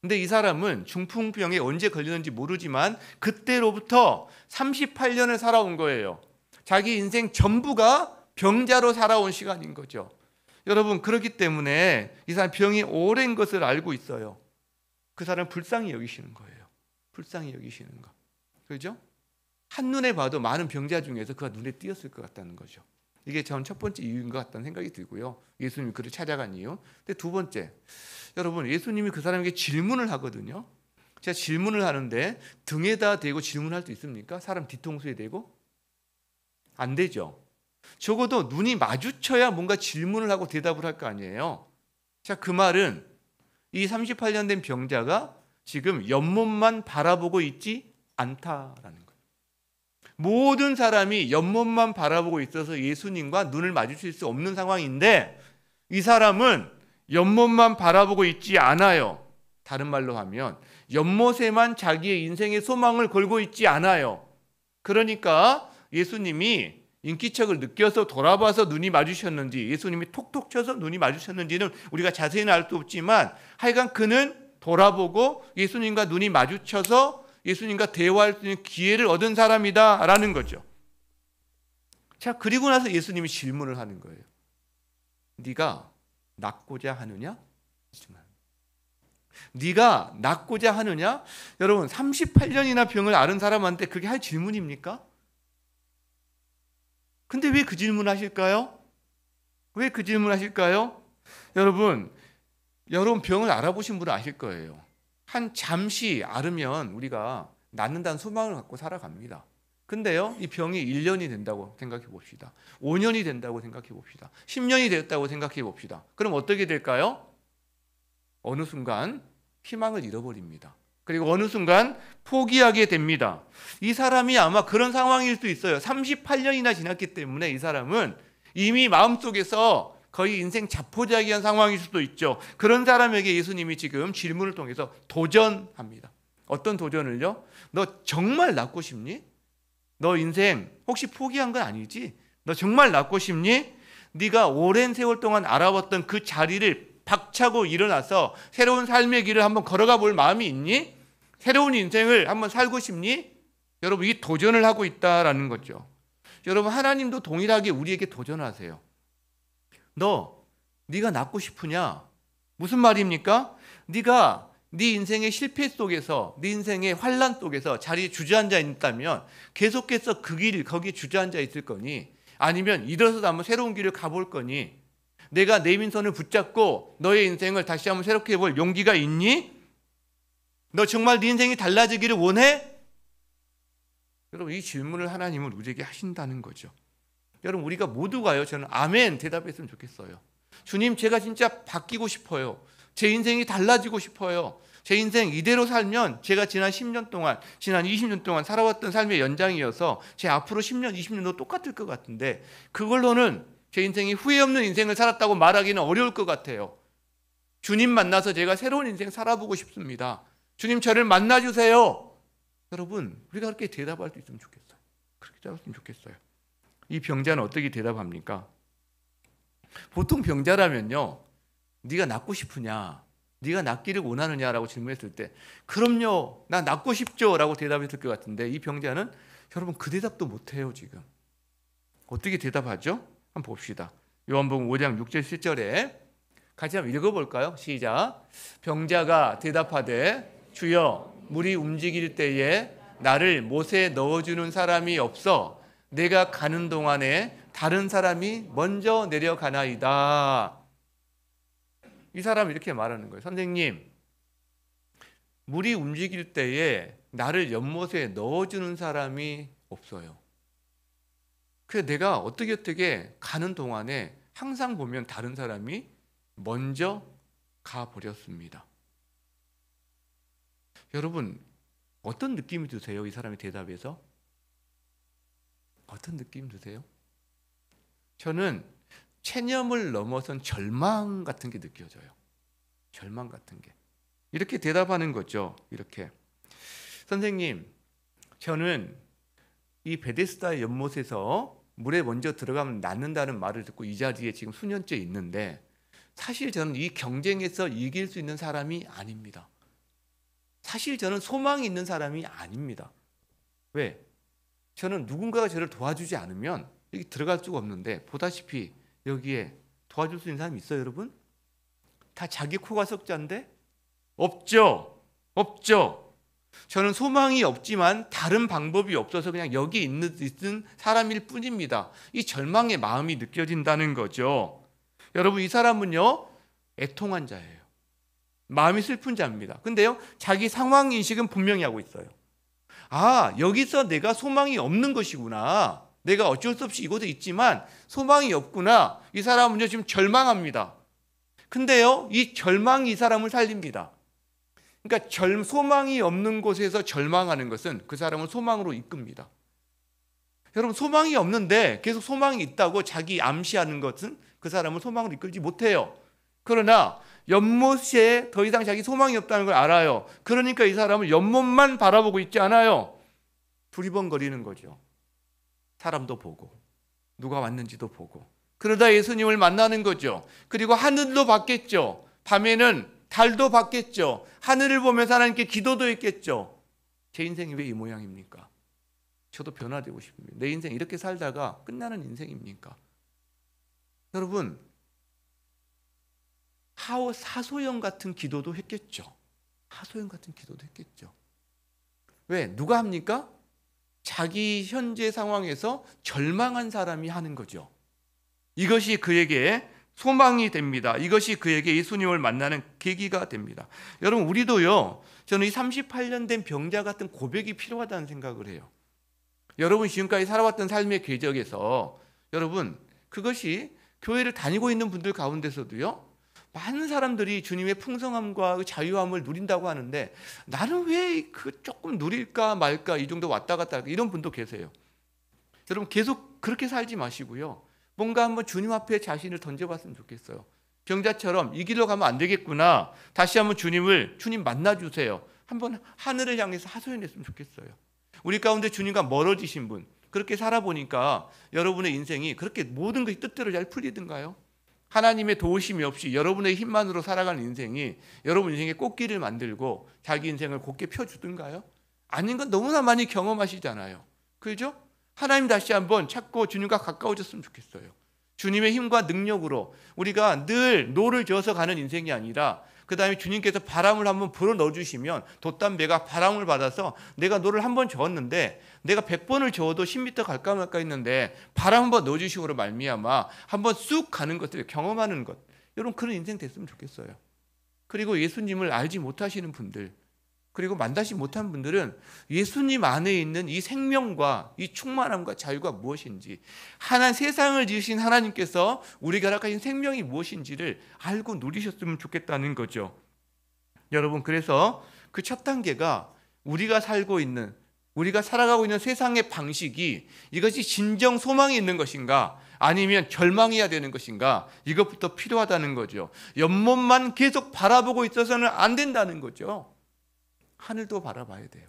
근데 이 사람은 중풍병에 언제 걸렸는지 모르지만 그때로부터 38년을 살아온 거예요. 자기 인생 전부가 병자로 살아온 시간인 거죠. 여러분, 그렇기 때문에 이 사람 병이 오랜 것을 알고 있어요. 그 사람 불쌍히 여기시는 거예요. 불쌍히 여기시는 거. 그렇죠? 한눈에 봐도 많은 병자 중에서 그가 눈에 띄었을 것 같다는 거죠. 이게 전 첫 번째 이유인 것 같다는 생각이 들고요. 예수님이 그를 찾아간 이유. 근데 두 번째, 여러분, 예수님이 그 사람에게 질문을 하거든요. 제가 질문을 하는데 등에다 대고 질문할 수 있습니까? 사람 뒤통수에 대고? 안 되죠. 적어도 눈이 마주쳐야 뭔가 질문을 하고 대답을 할 거 아니에요. 자, 그 말은 이 38년 된 병자가 지금 옆몸만 바라보고 있지 않다라는 거예요. 모든 사람이 옆몸만 바라보고 있어서 예수님과 눈을 마주칠 수 없는 상황인데, 이 사람은 옆몸만 바라보고 있지 않아요. 다른 말로 하면 옆못에만 자기의 인생의 소망을 걸고 있지 않아요. 그러니까 예수님이 인기척을 느껴서 돌아봐서 눈이 마주쳤는지, 예수님이 톡톡 쳐서 눈이 마주쳤는지는 우리가 자세히는 알 수 없지만, 하여간 그는 돌아보고 예수님과 눈이 마주쳐서 예수님과 대화할 수 있는 기회를 얻은 사람이다라는 거죠. 자, 그리고 나서 예수님이 질문을 하는 거예요. 네가 낫고자 하느냐? 네가 낫고자 하느냐? 여러분, 38년이나 병을 앓은 사람한테 그게 할 질문입니까? 근데 왜 그 질문 하실까요? 왜 그 질문 하실까요? 여러분 병을 알아보신 분은 아실 거예요. 한 잠시 앓으면 우리가 낫는다는 소망을 갖고 살아갑니다. 근데요, 이 병이 1년이 된다고 생각해 봅시다. 5년이 된다고 생각해 봅시다. 10년이 됐다고 생각해 봅시다. 그럼 어떻게 될까요? 어느 순간 희망을 잃어버립니다. 그리고 어느 순간 포기하게 됩니다. 이 사람이 아마 그런 상황일 수 있어요. 38년이나 지났기 때문에 이 사람은 이미 마음속에서 거의 인생 자포자기한 상황일 수도 있죠. 그런 사람에게 예수님이 지금 질문을 통해서 도전합니다. 어떤 도전을요? 너 정말 낫고 싶니? 너 인생 혹시 포기한 건 아니지? 너 정말 낫고 싶니? 네가 오랜 세월 동안 알아봤던 그 자리를 박차고 일어나서 새로운 삶의 길을 한번 걸어가 볼 마음이 있니? 새로운 인생을 한번 살고 싶니? 여러분, 이 도전을 하고 있다라는 거죠. 여러분, 하나님도 동일하게 우리에게 도전하세요. 네가 낫고 싶으냐? 무슨 말입니까? 네가 네 인생의 실패 속에서, 네 인생의 환란 속에서 자리에 주저앉아 있다면 계속해서 그 길, 거기에 주저앉아 있을 거니? 아니면 일어서서 한번 새로운 길을 가볼 거니? 내가 내민선을 붙잡고 너의 인생을 다시 한번 새롭게 해볼 용기가 있니? 너 정말 네 인생이 달라지기를 원해? 여러분, 이 질문을 하나님은 우리에게 하신다는 거죠. 여러분, 우리가 모두가요, 저는 아멘 대답했으면 좋겠어요. 주님, 제가 진짜 바뀌고 싶어요. 제 인생이 달라지고 싶어요. 제 인생 이대로 살면 제가 지난 10년 동안, 지난 20년 동안 살아왔던 삶의 연장이어서 제 앞으로 10년, 20년도 똑같을 것 같은데 그걸로는 제 인생이 후회 없는 인생을 살았다고 말하기는 어려울 것 같아요. 주님 만나서 제가 새로운 인생 살아보고 싶습니다. 주님, 저를 만나주세요. 여러분, 우리가 그렇게 대답할 수 있으면 좋겠어요. 그렇게 대답했으면 좋겠어요. 이 병자는 어떻게 대답합니까? 보통 병자라면요, 네가 낫고 싶으냐, 네가 낫기를 원하느냐라고 질문했을 때 그럼요, 나 낫고 싶죠 라고 대답했을 것 같은데 이 병자는 여러분 그 대답도 못해요. 지금 어떻게 대답하죠? 한번 봅시다. 요한복음 5장 6절 7절에 같이 한번 읽어볼까요? 시작. 병자가 대답하되 주여, 물이 움직일 때에 나를 못에 넣어주는 사람이 없어 내가 가는 동안에 다른 사람이 먼저 내려가나이다. 이 사람이 이렇게 말하는 거예요. 선생님, 물이 움직일 때에 나를 연못에 넣어주는 사람이 없어요. 그래서 내가 어떻게 가는 동안에 항상 보면 다른 사람이 먼저 가버렸습니다. 여러분, 어떤 느낌이 드세요? 이 사람의 대답에서? 어떤 느낌 드세요? 저는 체념을 넘어선 절망 같은 게 느껴져요. 절망 같은 게. 이렇게 대답하는 거죠. 이렇게. 선생님, 저는 이 베데스다의 연못에서 물에 먼저 들어가면 낫는다는 말을 듣고 이 자리에 지금 수년째 있는데 사실 저는 이 경쟁에서 이길 수 있는 사람이 아닙니다. 사실 저는 소망이 있는 사람이 아닙니다. 왜? 저는 누군가가 저를 도와주지 않으면 여기 들어갈 수가 없는데 보다시피 여기에 도와줄 수 있는 사람이 있어요, 여러분? 다 자기 코가 석자인데? 없죠. 저는 소망이 없지만 다른 방법이 없어서 그냥 여기 있는 사람일 뿐입니다. 이 절망의 마음이 느껴진다는 거죠. 여러분, 이 사람은요, 애통한 자예요. 마음이 슬픈 자입니다. 근데요, 자기 상황 인식은 분명히 하고 있어요. 아, 여기서 내가 소망이 없는 것이구나. 내가 어쩔 수 없이 이곳에 있지만 소망이 없구나. 이 사람은요, 지금 절망합니다. 근데요, 이 절망이 이 사람을 살립니다. 그러니까 소망이 없는 곳에서 절망하는 것은 그 사람을 소망으로 이끕니다. 여러분, 소망이 없는데 계속 소망이 있다고 자기 암시하는 것은 그 사람을 소망으로 이끌지 못해요. 그러나 연못에 더 이상 자기 소망이 없다는 걸 알아요. 그러니까 이 사람은 연못만 바라보고 있지 않아요. 두리번거리는 거죠. 사람도 보고 누가 왔는지도 보고. 그러다 예수님을 만나는 거죠. 그리고 하늘도 봤겠죠. 밤에는 달도 봤겠죠. 하늘을 보면서 하나님께 기도도 했겠죠. 제 인생이 왜 이 모양입니까? 저도 변화되고 싶습니다. 내 인생 이렇게 살다가 끝나는 인생입니까? 여러분, 하소연 같은 기도도 했겠죠. 하소연 같은 기도도 했겠죠. 왜? 누가 합니까? 자기 현재 상황에서 절망한 사람이 하는 거죠. 이것이 그에게 소망이 됩니다. 이것이 그에게 예수님을 만나는 계기가 됩니다. 여러분, 우리도요, 저는 이 38년 된 병자 같은 고백이 필요하다는 생각을 해요. 여러분, 지금까지 살아왔던 삶의 궤적에서 여러분, 그것이 교회를 다니고 있는 분들 가운데서도요, 많은 사람들이 주님의 풍성함과 자유함을 누린다고 하는데 나는 왜 그 조금 누릴까 말까 이 정도 왔다 갔다 이런 분도 계세요. 여러분, 계속 그렇게 살지 마시고요, 뭔가 한번 주님 앞에 자신을 던져봤으면 좋겠어요. 병자처럼 이 길로 가면 안 되겠구나. 다시 한번 주님 만나주세요. 한번 하늘을 향해서 하소연했으면 좋겠어요. 우리 가운데 주님과 멀어지신 분, 그렇게 살아보니까 여러분의 인생이 그렇게 모든 것이 뜻대로 잘 풀리든가요? 하나님의 도우심이 없이 여러분의 힘만으로 살아가는 인생이 여러분 인생의 꽃길을 만들고 자기 인생을 곱게 펴주든가요? 아닌 건 너무나 많이 경험하시잖아요. 그죠? 하나님 다시 한번 찾고 주님과 가까워졌으면 좋겠어요. 주님의 힘과 능력으로 우리가 늘 노를 저어서 가는 인생이 아니라 그 다음에 주님께서 바람을 한번 불어 넣어주시면 돛담배가 바람을 받아서 내가 노를 한번 저었는데 내가 100번을 저어도 10m 갈까 말까 했는데 바람 한번 넣어주심으로 말미암아 한번 쑥 가는 것들을 경험하는 것, 여러분 그런 인생 됐으면 좋겠어요. 그리고 예수님을 알지 못하시는 분들, 그리고 만나지 못한 분들은 예수님 안에 있는 이 생명과 이 충만함과 자유가 무엇인지, 세상을 지으신 하나님께서 우리가 허락하신 생명이 무엇인지를 알고 누리셨으면 좋겠다는 거죠. 여러분, 그래서 그 첫 단계가 우리가 살아가고 있는 세상의 방식이 이것이 진정 소망이 있는 것인가 아니면 절망해야 되는 것인가, 이것부터 필요하다는 거죠. 옆몸만 계속 바라보고 있어서는 안 된다는 거죠. 하늘도 바라봐야 돼요.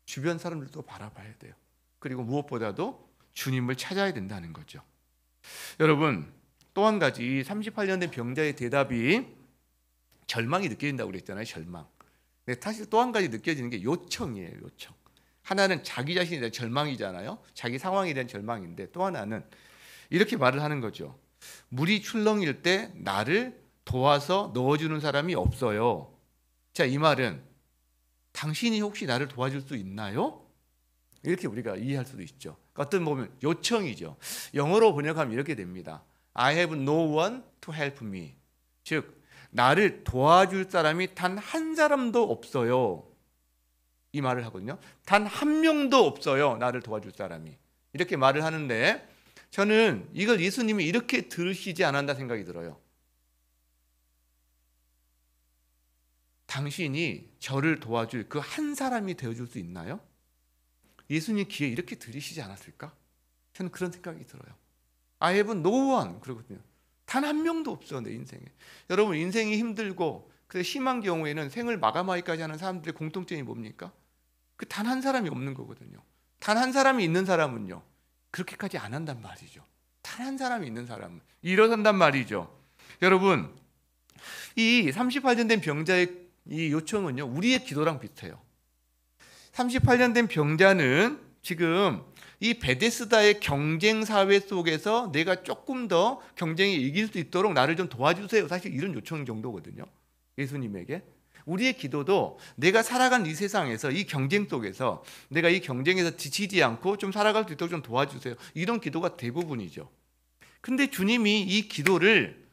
주변 사람들도 바라봐야 돼요. 그리고 무엇보다도 주님을 찾아야 된다는 거죠. 여러분, 또 한 가지 38년 된 병자의 대답이 절망이 느껴진다고 그랬잖아요. 절망. 근데 사실 또 한 가지 느껴지는 게 요청이에요. 요청. 하나는 자기 자신에 대한 절망이잖아요. 자기 상황에 대한 절망인데, 또 하나는 이렇게 말을 하는 거죠. 물이 출렁일 때 나를 도와서 넣어주는 사람이 없어요. 자, 이 말은 당신이 혹시 나를 도와줄 수 있나요? 이렇게 우리가 이해할 수도 있죠. 어떤 보면 요청이죠. 영어로 번역하면 이렇게 됩니다. I have no one to help me. 즉, 나를 도와줄 사람이 단 한 사람도 없어요. 이 말을 하거든요. 단 한 명도 없어요. 나를 도와줄 사람이. 이렇게 말을 하는데 저는 이걸 예수님이 이렇게 들으시지 않았나 생각이 들어요. 당신이 저를 도와줄 그 한 사람이 되어줄 수 있나요? 예수님 귀에 이렇게 들으시지 않았을까? 저는 그런 생각이 들어요. I have no one. 그러거든요. 단 한 명도 없어, 내 인생에. 여러분, 인생이 힘들고 그래서 심한 경우에는 생을 마감하기까지 하는 사람들의 공통점이 뭡니까? 그 단 한 사람이 없는 거거든요. 단 한 사람이 있는 사람은요, 그렇게까지 안 한단 말이죠. 단 한 사람이 있는 사람은 일어선단 말이죠. 여러분, 이 38년 된 병자의 이 요청은요, 우리의 기도랑 비슷해요. 38년 된 병자는 지금 이 베데스다의 경쟁 사회 속에서 내가 조금 더 경쟁에 이길 수 있도록 나를 좀 도와주세요. 사실 이런 요청 정도거든요. 예수님에게. 우리의 기도도 내가 살아간 이 세상에서, 이 경쟁 속에서 내가 이 경쟁에서 지치지 않고 좀 살아갈 수 있도록 좀 도와주세요. 이런 기도가 대부분이죠. 근데 주님이 이 기도를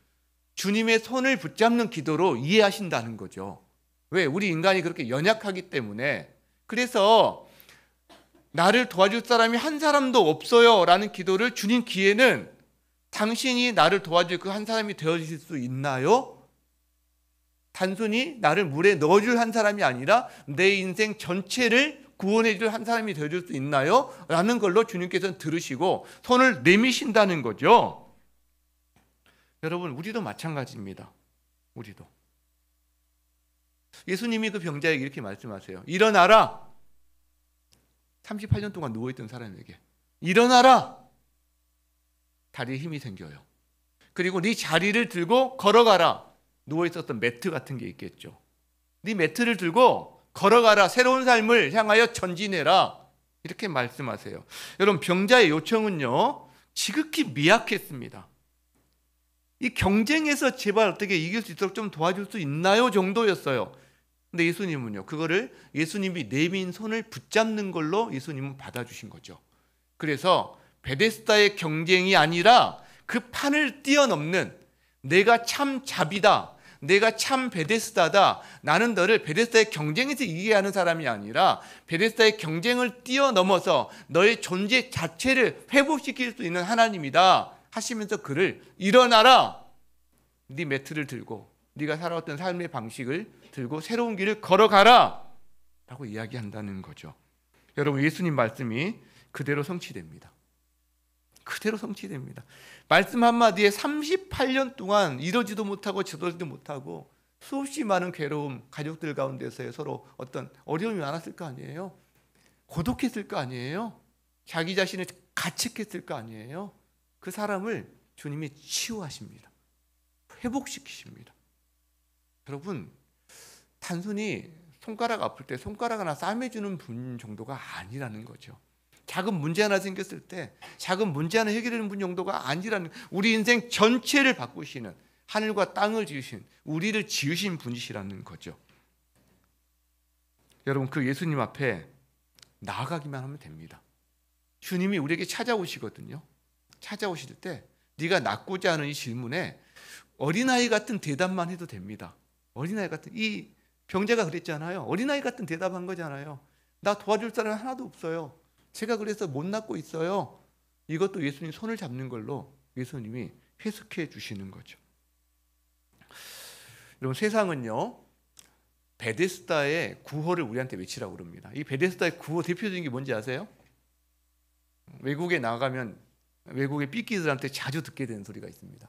주님의 손을 붙잡는 기도로 이해하신다는 거죠. 왜? 우리 인간이 그렇게 연약하기 때문에. 그래서 나를 도와줄 사람이 한 사람도 없어요 라는 기도를 주님 귀에는 당신이 나를 도와줄 그 한 사람이 되어주실 수 있나요? 단순히 나를 물에 넣어줄 한 사람이 아니라 내 인생 전체를 구원해줄 한 사람이 되어줄 수 있나요? 라는 걸로 주님께서는 들으시고 손을 내미신다는 거죠. 여러분, 우리도 마찬가지입니다. 우리도. 예수님이 그 병자에게 이렇게 말씀하세요. 일어나라. 38년 동안 누워있던 사람에게 일어나라. 다리에 힘이 생겨요. 그리고 네 자리를 들고 걸어가라. 누워있었던 매트 같은 게 있겠죠. 네 매트를 들고 걸어가라. 새로운 삶을 향하여 전진해라. 이렇게 말씀하세요. 여러분, 병자의 요청은요, 지극히 미약했습니다. 이 경쟁에서 제발 어떻게 이길 수 있도록 좀 도와줄 수 있나요? 정도였어요. 근데 예수님은요, 그거를 예수님이 내민 손을 붙잡는 걸로 예수님은 받아주신 거죠. 그래서 베데스다의 경쟁이 아니라 그 판을 뛰어넘는, 내가 참 잡이다, 내가 참 베데스다다, 나는 너를 베데스다의 경쟁에서 이기게 하는 사람이 아니라 베데스다의 경쟁을 뛰어넘어서 너의 존재 자체를 회복시킬 수 있는 하나님이다 하시면서 그를 일어나라. 네 매트를 들고 네가 살아왔던 삶의 방식을 들고 새로운 길을 걸어가라 라고 이야기한다는 거죠. 여러분, 예수님 말씀이 그대로 성취됩니다. 그대로 성취됩니다. 말씀 한마디에 38년 동안 이러지도 못하고 저러지도 못하고 수없이 많은 괴로움, 가족들 가운데서의 서로 어떤 어려움이 많았을 거 아니에요. 고독했을 거 아니에요. 자기 자신을 가책했을 거 아니에요. 그 사람을 주님이 치유하십니다. 회복시키십니다. 여러분, 단순히 손가락 아플 때 손가락 하나 싸매주는 분 정도가 아니라는 거죠. 작은 문제 하나 생겼을 때 작은 문제 하나 해결하는 분 정도가 아니라는, 우리 인생 전체를 바꾸시는, 하늘과 땅을 지으신, 우리를 지으신 분이시라는 거죠. 여러분, 그 예수님 앞에 나아가기만 하면 됩니다. 주님이 우리에게 찾아오시거든요. 찾아오실 때 네가 낫고자 하는 이 질문에 어린아이 같은 대답만 해도 됩니다. 어린아이 같은, 이 병자가 그랬잖아요. 어린아이 같은 대답한 거잖아요. 나 도와줄 사람이 하나도 없어요. 제가 그래서 못 낫고 있어요. 이것도 예수님 손을 잡는 걸로 예수님이 해석해 주시는 거죠. 여러분, 세상은요, 베데스다의 구호를 우리한테 외치라고 그럽니다. 이 베데스다의 구호 대표적인 게 뭔지 아세요? 외국에 나가면 외국의 삐끼들한테 자주 듣게 되는 소리가 있습니다.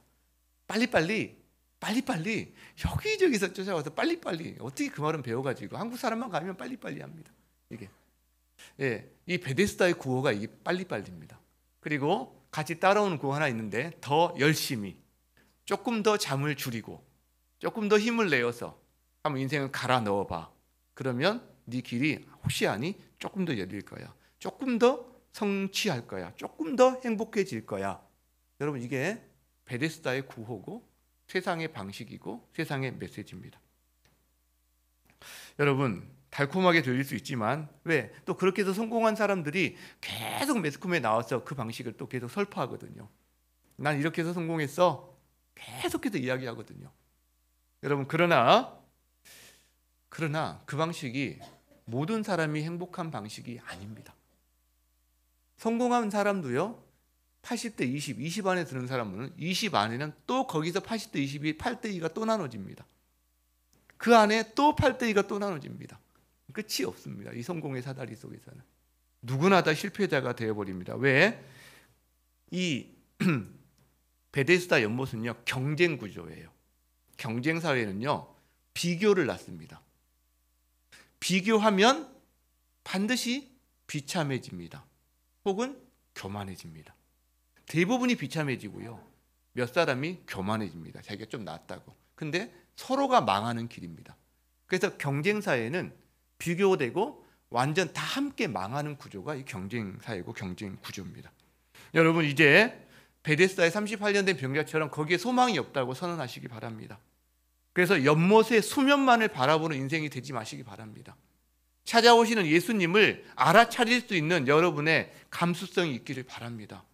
빨리빨리, 빨리빨리, 여기저기서 쫓아와서 빨리빨리. 어떻게 그 말은 배워가지고 한국 사람만 가면 빨리빨리 합니다. 이게, 예, 이 베데스다의 구호가 이게 빨리빨리입니다. 그리고 같이 따라오는 구호 하나 있는데, 더 열심히, 조금 더 잠을 줄이고, 조금 더 힘을 내어서 한번 인생을 갈아 넣어봐. 그러면 네 길이 혹시 아니 조금 더 열릴 거야. 조금 더 성취할 거야. 조금 더 행복해질 거야. 여러분, 이게 베데스다의 구호고 세상의 방식이고 세상의 메시지입니다. 여러분, 달콤하게 들릴 수 있지만 왜? 또 그렇게 해서 성공한 사람들이 계속 매스컴에 나와서 그 방식을 또 계속 설파하거든요. 난 이렇게 해서 성공했어. 계속해서 이야기하거든요. 여러분, 그러나 그 방식이 모든 사람이 행복한 방식이 아닙니다. 성공한 사람도요, 80대 20 안에 드는 사람은 20 안에는 또 거기서 80대 20이 8대 2가 또 나눠집니다. 그 안에 또 8대 2가 또 나눠집니다. 끝이 없습니다. 이 성공의 사다리 속에서는 누구나 다 실패자가 되어버립니다. 왜? 이 베데스다 연못은요, 경쟁 구조예요. 경쟁 사회는요, 비교를 낳습니다. 비교하면 반드시 비참해집니다. 혹은 교만해집니다. 대부분이 비참해지고요, 몇 사람이 교만해집니다. 자기가 좀 낫다고. 근데 서로가 망하는 길입니다. 그래서 경쟁 사회는 비교되고 완전 다 함께 망하는 구조가 이 경쟁 사회고 경쟁 구조입니다. 여러분, 이제 베데스다의 38년 된 병자처럼 거기에 소망이 없다고 선언하시기 바랍니다. 그래서 연못의 수면만을 바라보는 인생이 되지 마시기 바랍니다. 찾아오시는 예수님을 알아차릴 수 있는 여러분의 감수성이 있기를 바랍니다.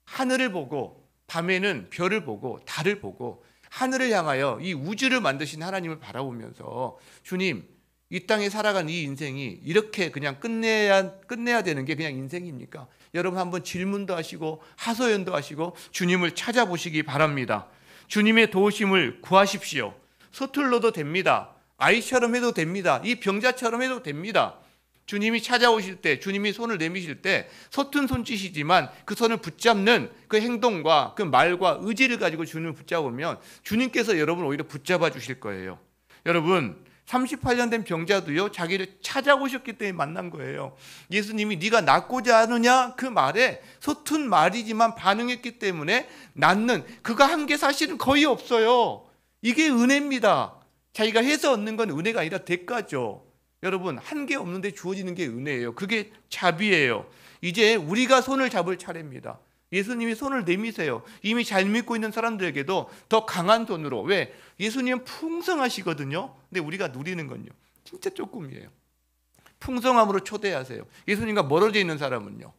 하늘을 보고, 밤에는 별을 보고 달을 보고 하늘을 향하여 이 우주를 만드신 하나님을 바라보면서, 주님, 이 땅에 살아간 이 인생이 이렇게 그냥 끝내야 되는 게 그냥 인생입니까? 여러분, 한번 질문도 하시고 하소연도 하시고 주님을 찾아보시기 바랍니다. 주님의 도우심을 구하십시오. 서툴러도 됩니다. 아이처럼 해도 됩니다. 이 병자처럼 해도 됩니다. 주님이 찾아오실 때, 주님이 손을 내미실 때 서툰 손짓이지만 그 손을 붙잡는 그 행동과 그 말과 의지를 가지고 주님을 붙잡으면 주님께서 여러분을 오히려 붙잡아 주실 거예요. 여러분, 38년 된 병자도요, 자기를 찾아오셨기 때문에 만난 거예요. 예수님이 네가 낫고자 하느냐 그 말에 서툰 말이지만 반응했기 때문에 낫는, 그가 한 게 사실은 거의 없어요. 이게 은혜입니다. 자기가 해서 얻는 건 은혜가 아니라 대가죠. 여러분, 한 게 없는데 주어지는 게 은혜예요. 그게 자비예요. 이제 우리가 손을 잡을 차례입니다. 예수님이 손을 내미세요. 이미 잘 믿고 있는 사람들에게도 더 강한 손으로. 왜? 예수님은 풍성하시거든요. 근데 우리가 누리는 건요, 진짜 조금이에요. 풍성함으로 초대하세요. 예수님과 멀어져 있는 사람은요,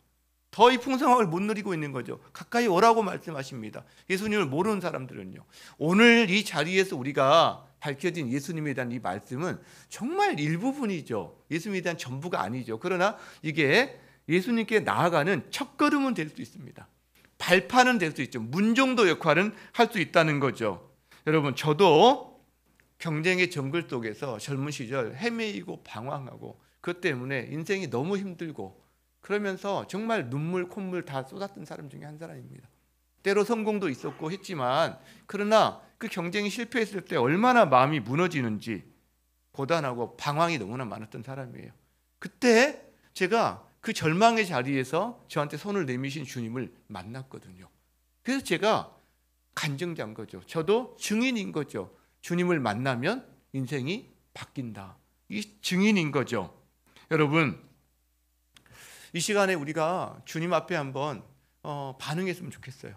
더 이 풍성함을 못 누리고 있는 거죠. 가까이 오라고 말씀하십니다. 예수님을 모르는 사람들은요. 오늘 이 자리에서 우리가 밝혀진 예수님에 대한 이 말씀은 정말 일부분이죠. 예수님에 대한 전부가 아니죠. 그러나 이게 예수님께 나아가는 첫걸음은 될 수 있습니다. 발판은 될 수 있죠. 문정도 역할은 할 수 있다는 거죠. 여러분, 저도 경쟁의 정글 속에서 젊은 시절 헤매이고 방황하고 그것 때문에 인생이 너무 힘들고 그러면서 정말 눈물 콧물 다 쏟았던 사람 중에 한 사람입니다. 때로 성공도 있었고 했지만 그러나 그 경쟁이 실패했을 때 얼마나 마음이 무너지는지 고단하고 방황이 너무나 많았던 사람이에요. 그때 제가 그 절망의 자리에서 저한테 손을 내미신 주님을 만났거든요. 그래서 제가 간증자인 거죠. 저도 증인인 거죠. 주님을 만나면 인생이 바뀐다. 이 증인인 거죠. 여러분, 이 시간에 우리가 주님 앞에 한번 반응했으면 좋겠어요.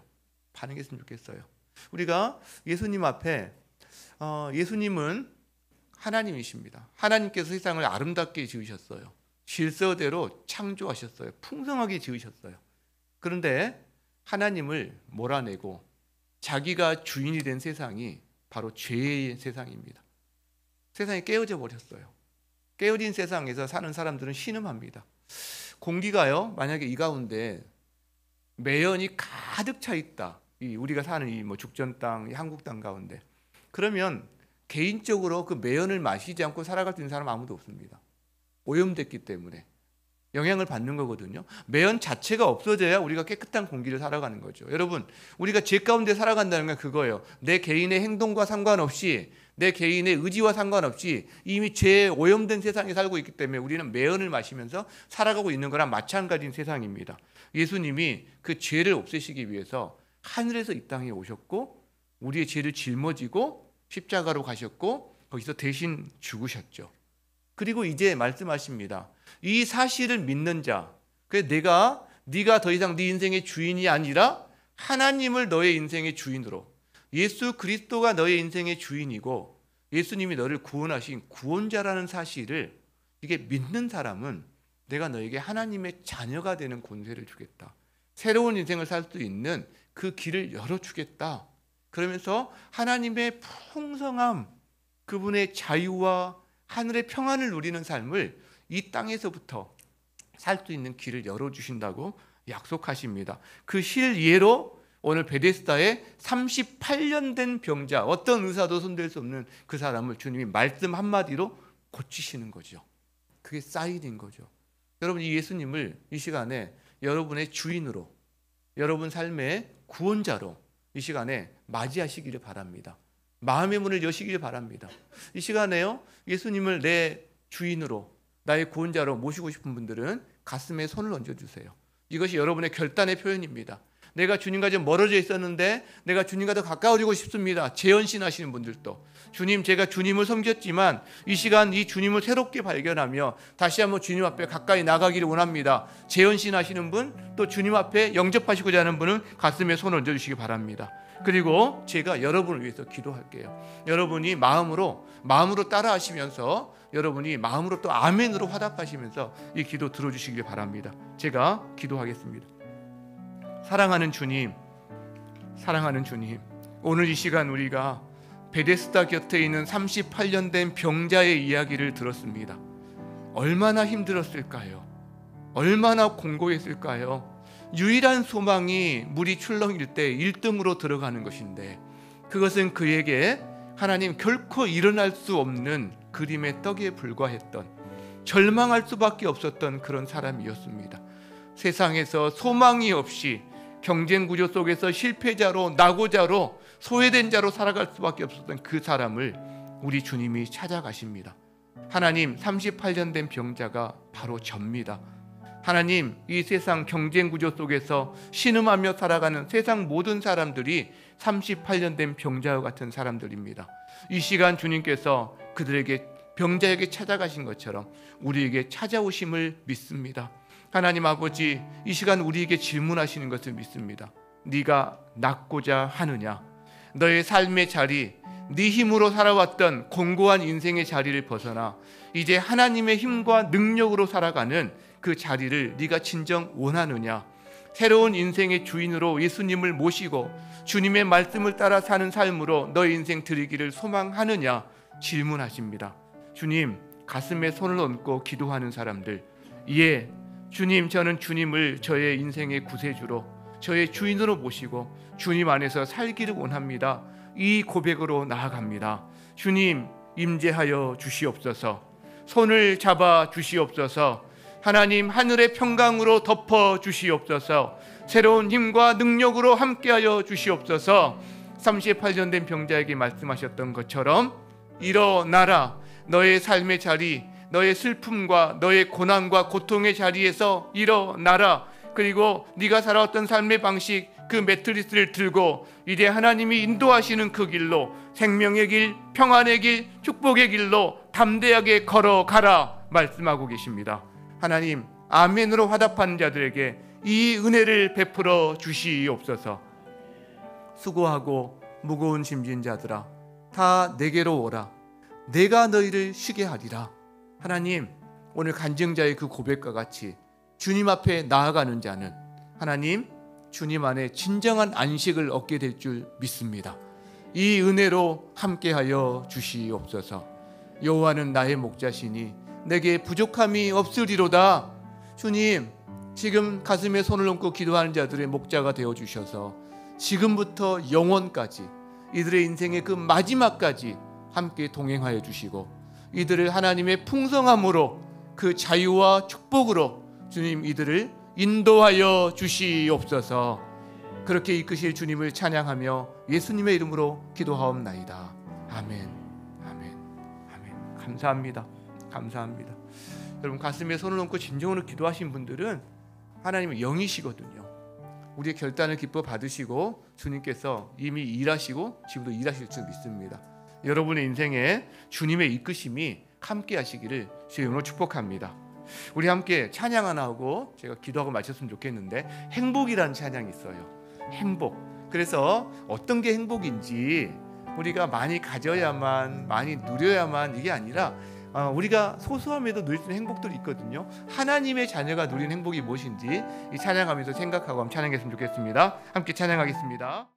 반응했으면 좋겠어요. 우리가 예수님 앞에 예수님은 하나님이십니다. 하나님께서 세상을 아름답게 지으셨어요. 질서대로 창조하셨어요. 풍성하게 지으셨어요. 그런데 하나님을 몰아내고 자기가 주인이 된 세상이 바로 죄의 세상입니다. 세상이 깨어져 버렸어요. 깨어진 세상에서 사는 사람들은 신음합니다. 공기가요, 만약에 이 가운데 매연이 가득 차 있다. 우리가 사는 이 죽전 땅, 이 한국 땅 가운데. 그러면 개인적으로 그 매연을 마시지 않고 살아갈 수 있는 사람 아무도 없습니다. 오염됐기 때문에 영향을 받는 거거든요. 매연 자체가 없어져야 우리가 깨끗한 공기를 살아가는 거죠. 여러분, 우리가 죄 가운데 살아간다는 건 그거예요. 내 개인의 행동과 상관없이, 내 개인의 의지와 상관없이 이미 죄에 오염된 세상에 살고 있기 때문에 우리는 매연을 마시면서 살아가고 있는 거랑 마찬가지인 세상입니다. 예수님이 그 죄를 없애시기 위해서 하늘에서 이 땅에 오셨고 우리의 죄를 짊어지고 십자가로 가셨고 거기서 대신 죽으셨죠. 그리고 이제 말씀하십니다. 이 사실을 믿는 자, 그래서 네가 더 이상 네 인생의 주인이 아니라 하나님을 너의 인생의 주인으로, 예수 그리스도가 너의 인생의 주인이고 예수님이 너를 구원하신 구원자라는 사실을 이게 믿는 사람은 내가 너에게 하나님의 자녀가 되는 권세를 주겠다. 새로운 인생을 살 수 있는 그 길을 열어주겠다. 그러면서 하나님의 풍성함, 그분의 자유와 하늘의 평안을 누리는 삶을 이 땅에서부터 살 수 있는 길을 열어주신다고 약속하십니다. 그 실예로 오늘 베데스다에 38년 된 병자, 어떤 의사도 손댈 수 없는 그 사람을 주님이 말씀 한마디로 고치시는 거죠. 그게 사인인 거죠. 여러분, 이 예수님을 이 시간에 여러분의 주인으로, 여러분 삶의 구원자로 이 시간에 맞이하시기를 바랍니다. 마음의 문을 여시기를 바랍니다. 이 시간에요, 예수님을 내 주인으로, 나의 구원자로 모시고 싶은 분들은 가슴에 손을 얹어주세요. 이것이 여러분의 결단의 표현입니다. 내가 주님과 좀 멀어져 있었는데 내가 주님과 더 가까워지고 싶습니다. 재헌신하시는 분들도, 주님, 제가 주님을 섬겼지만 이 시간 이 주님을 새롭게 발견하며 다시 한번 주님 앞에 가까이 나가기를 원합니다. 재헌신하시는 분, 또 주님 앞에 영접하시고자 하는 분은 가슴에 손을 얹어주시기 바랍니다. 그리고 제가 여러분을 위해서 기도할게요. 여러분이 마음으로 따라하시면서 여러분이 마음으로 또 아멘으로 화답하시면서 이 기도 들어주시길 바랍니다. 제가 기도하겠습니다. 사랑하는 주님, 오늘 이 시간 우리가 베데스다 곁에 있는 38년 된 병자의 이야기를 들었습니다. 얼마나 힘들었을까요? 얼마나 공고했을까요? 유일한 소망이 물이 출렁일 때 1등으로 들어가는 것인데, 그것은 그에게 하나님 결코 일어날 수 없는 그림의 떡에 불과했던, 절망할 수밖에 없었던 그런 사람이었습니다. 세상에서 소망이 없이 경쟁 구조 속에서 실패자로, 낙오자로, 소외된 자로 살아갈 수밖에 없었던 그 사람을 우리 주님이 찾아가십니다. 하나님, 38년 된 병자가 바로 접니다. 하나님, 이 세상 경쟁 구조 속에서 신음하며 살아가는 세상 모든 사람들이 38년 된 병자와 같은 사람들입니다. 이 시간 주님께서 그들에게, 병자에게 찾아가신 것처럼 우리에게 찾아오심을 믿습니다. 하나님 아버지, 이 시간 우리에게 질문하시는 것을 믿습니다. 네가 낫고자 하느냐? 너의 삶의 자리, 네 힘으로 살아왔던 공고한 인생의 자리를 벗어나 이제 하나님의 힘과 능력으로 살아가는 그 자리를 네가 진정 원하느냐? 새로운 인생의 주인으로 예수님을 모시고 주님의 말씀을 따라 사는 삶으로 너의 인생 드리기를 소망하느냐? 질문하십니다. 주님, 가슴에 손을 얹고 기도하는 사람들, 예, 주님, 저는 주님을 저의 인생의 구세주로, 저의 주인으로 모시고 주님 안에서 살기를 원합니다. 이 고백으로 나아갑니다. 주님, 임재하여 주시옵소서. 손을 잡아 주시옵소서. 하나님 하늘의 평강으로 덮어 주시옵소서. 새로운 힘과 능력으로 함께하여 주시옵소서. 38년 된 병자에게 말씀하셨던 것처럼 일어나라. 너의 삶의 자리, 너의 슬픔과 너의 고난과 고통의 자리에서 일어나라. 그리고 네가 살아왔던 삶의 방식, 그 매트리스를 들고 이제 하나님이 인도하시는 그 길로, 생명의 길, 평안의 길, 축복의 길로 담대하게 걸어가라 말씀하고 계십니다. 하나님, 아멘으로 화답하는 자들에게 이 은혜를 베풀어 주시옵소서. 수고하고 무거운 짐진 자들아, 다 내게로 오라. 내가 너희를 쉬게 하리라. 하나님, 오늘 간증자의 그 고백과 같이 주님 앞에 나아가는 자는 하나님, 주님 안에 진정한 안식을 얻게 될 줄 믿습니다. 이 은혜로 함께하여 주시옵소서. 여호와는 나의 목자시니 내게 부족함이 없으리로다. 주님, 지금 가슴에 손을 얹고 기도하는 자들의 목자가 되어 주셔서 지금부터 영원까지, 이들의 인생의 그 마지막까지 함께 동행하여 주시고, 이들을 하나님의 풍성함으로, 그 자유와 축복으로 주님 이들을 인도하여 주시옵소서. 그렇게 이끄실 주님을 찬양하며 예수님의 이름으로 기도하옵나이다. 아멘, 아멘, 아멘. 감사합니다. 감사합니다. 여러분, 가슴에 손을 얹고 진정으로 기도하신 분들은 하나님은 영이시거든요. 우리의 결단을 기뻐 받으시고 주님께서 이미 일하시고 지금도 일하실 줄 믿습니다. 여러분의 인생에 주님의 이끄심이 함께 하시기를 주의 이름으로 축복합니다. 우리 함께 찬양 하나 하고 제가 기도하고 마쳤으면 좋겠는데, 행복이라는 찬양이 있어요. 행복. 그래서 어떤 게 행복인지 우리가 많이 가져야만, 많이 누려야만 이게 아니라 우리가 소소함에도 누릴 수 있는 행복들이 있거든요. 하나님의 자녀가 누리는 행복이 무엇인지 이 찬양하면서 생각하고 한번 찬양했으면 좋겠습니다. 함께 찬양하겠습니다.